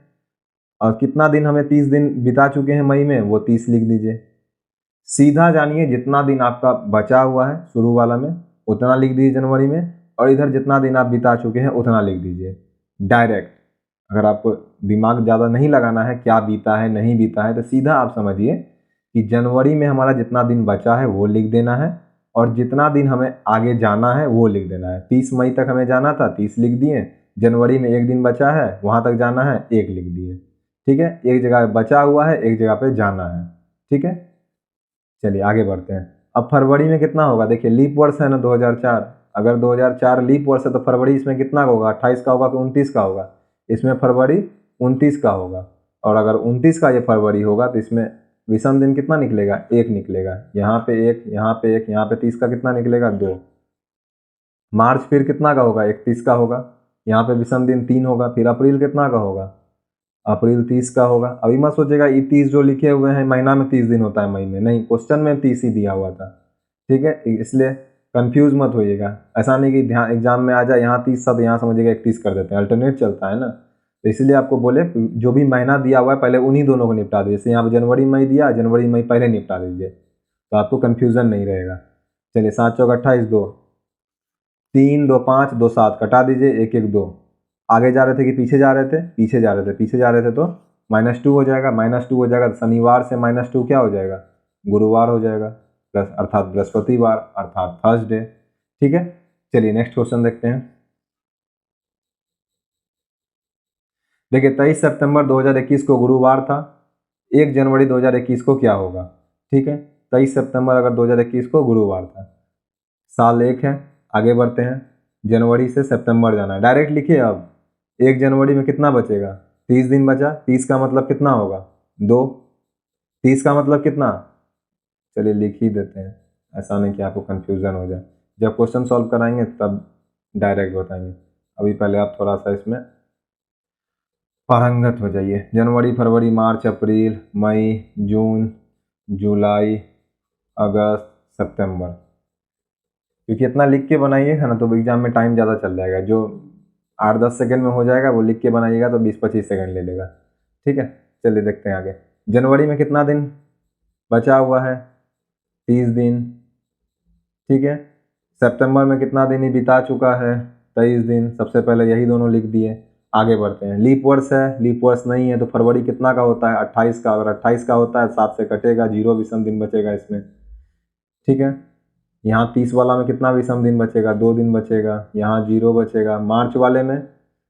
और कितना दिन हमें 30 दिन बिता चुके हैं मई में, वो 30 लिख दीजिए। सीधा जानिए जितना दिन आपका बचा हुआ है शुरू वाला में उतना लिख दीजिए जनवरी में, और इधर जितना दिन आप बिता चुके हैं उतना लिख दीजिए डायरेक्ट। अगर आपको दिमाग ज़्यादा नहीं लगाना है क्या बीता है नहीं बीता है, तो सीधा आप समझिए कि जनवरी में हमारा जितना दिन बचा है वो लिख देना है, और जितना दिन हमें आगे जाना है वो लिख देना है। 30 मई तक हमें जाना था, 30 लिख दिए। जनवरी में एक दिन बचा है, वहाँ तक जाना है, 1 लिख दिए। ठीक है, एक जगह बचा हुआ है, एक जगह पे जाना है। ठीक है, चलिए आगे बढ़ते हैं। अब फरवरी में कितना होगा, देखिए लीप वर्ष है ना 2004, अगर 2004 लीप वर्ष है तो फरवरी इसमें कितना का होगा, 28 का होगा कि 29 का होगा, इसमें फरवरी 29 का होगा। और अगर 29 का ये फरवरी होगा तो इसमें विषम दिन कितना निकलेगा, 1 निकलेगा। यहाँ पे 1, यहाँ पे 1, यहाँ पे 30 का कितना निकलेगा 2। मार्च फिर कितना का होगा, 31 का होगा, यहाँ पे विषम दिन 3 होगा। फिर अप्रैल कितना का होगा, अप्रैल 30 का होगा। अभी मत सोचेगा ये 30 जो लिखे हुए हैं महीना में 30 दिन होता है मई में, नहीं, क्वेश्चन में 30 ही दिया हुआ था। ठीक है, इसलिए कंफ्यूज मत होइएगा। ऐसा नहीं कि ध्यान एग्जाम में आ जाए यहाँ 30 था तो यहाँ समझिएगा 31 कर देते हैं, अल्टरनेट चलता है ना। तो इसलिए आपको बोले जो भी महीना दिया हुआ है पहले उन्हीं दोनों को निपटा दीजिए। जैसे यहाँ पर जनवरी मई दिया, जनवरी मई पहले निपटा दीजिए तो आपको कन्फ्यूज़न नहीं रहेगा। चलिए 7 चौक 28 2, 3 2 5 2 7 कटा दीजिए, 1 1 2। आगे जा रहे थे कि पीछे जा रहे थे, पीछे जा रहे थे, पीछे जा रहे थे तो -2 हो जाएगा, -2 हो जाएगा तो शनिवार से -2 क्या हो जाएगा, गुरुवार हो जाएगा, प्लस अर्थात बृहस्पतिवार अर्थात थर्सडे। ठीक है, चलिए नेक्स्ट क्वेश्चन देखते हैं। देखिए 23 सितंबर 2021 को गुरुवार था, 1 जनवरी 2021 को क्या होगा। ठीक है, 23 सितंबर अगर 2021 को गुरुवार था, साल 1 है। आगे बढ़ते हैं, जनवरी से सितंबर जाना है, डायरेक्ट लिखिए। अब 1 जनवरी में कितना बचेगा, 30 दिन बचा, 30 का मतलब कितना होगा 2, 30 का मतलब कितना, चलिए लिख ही देते हैं, ऐसा नहीं कि आपको कन्फ्यूज़न हो जाए। जब क्वेश्चन सॉल्व कराएंगे तब डायरेक्ट बताएंगे, अभी पहले आप थोड़ा सा इसमें पारंगत हो जाइए। जनवरी फरवरी मार्च अप्रैल मई जून जुलाई अगस्त सितंबर, क्योंकि इतना लिख के बनाइएगा ना तो एग्जाम में टाइम ज़्यादा चल जाएगा। जो 8-10 सेकंड में हो जाएगा, वो लिख के बनाइएगा तो 20-25 सेकंड ले लेगा। ठीक है, चलिए देखते हैं आगे। जनवरी में कितना दिन बचा हुआ है? 30 दिन। ठीक है, सितंबर में कितना दिन ही बिता चुका है? 23 दिन। सबसे पहले यही दोनों लिख दिए। आगे बढ़ते हैं। लीप वर्ष है, लीप वर्ष नहीं है तो फरवरी कितना का होता है? 28 का। अगर 28 का होता है 7 से कटेगा, 0 विषम दिन बचेगा इसमें। ठीक है, यहाँ 30 वाला में कितना विषम दिन बचेगा? 2 दिन बचेगा, यहाँ 0 बचेगा। मार्च वाले में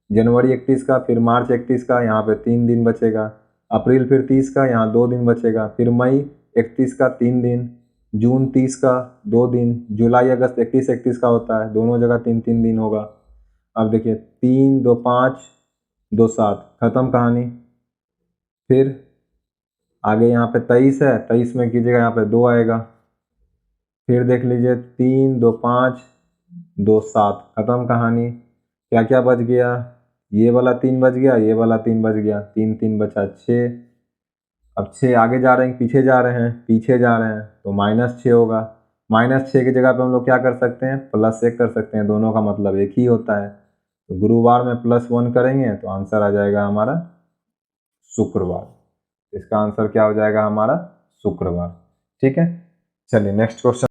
जनवरी 31 का, फिर मार्च 31 का, यहाँ पे 3 दिन बचेगा। अप्रैल फिर 30 का, यहाँ 2 दिन बचेगा। फिर मई 31 का 3 दिन, जून 30 का 2 दिन, जुलाई अगस्त 31-31 का होता है, दोनों जगह 3-3 दिन होगा। अब देखिए 3, 2, 5, 2, 7, खत्म कहानी। फिर आगे यहाँ पे 23 है, 23 में कीजिएगा, यहाँ पे 2 आएगा। फिर देख लीजिए 3, 2, 5, 2, 7, खत्म कहानी। क्या क्या बच गया? ये वाला 3 बच गया, ये वाला 3 बच गया, 3 3 बचा 6। अब 6 आगे जा रहे हैं पीछे जा रहे हैं? पीछे जा रहे हैं तो -6 होगा। -6 की जगह पे हम लोग क्या कर सकते हैं? +1 कर सकते हैं, दोनों का मतलब एक ही होता है। तो गुरुवार में +1 करेंगे तो आंसर आ जाएगा हमारा शुक्रवार। इसका आंसर क्या हो जाएगा हमारा? शुक्रवार। ठीक है, चलिए नेक्स्ट क्वेश्चन।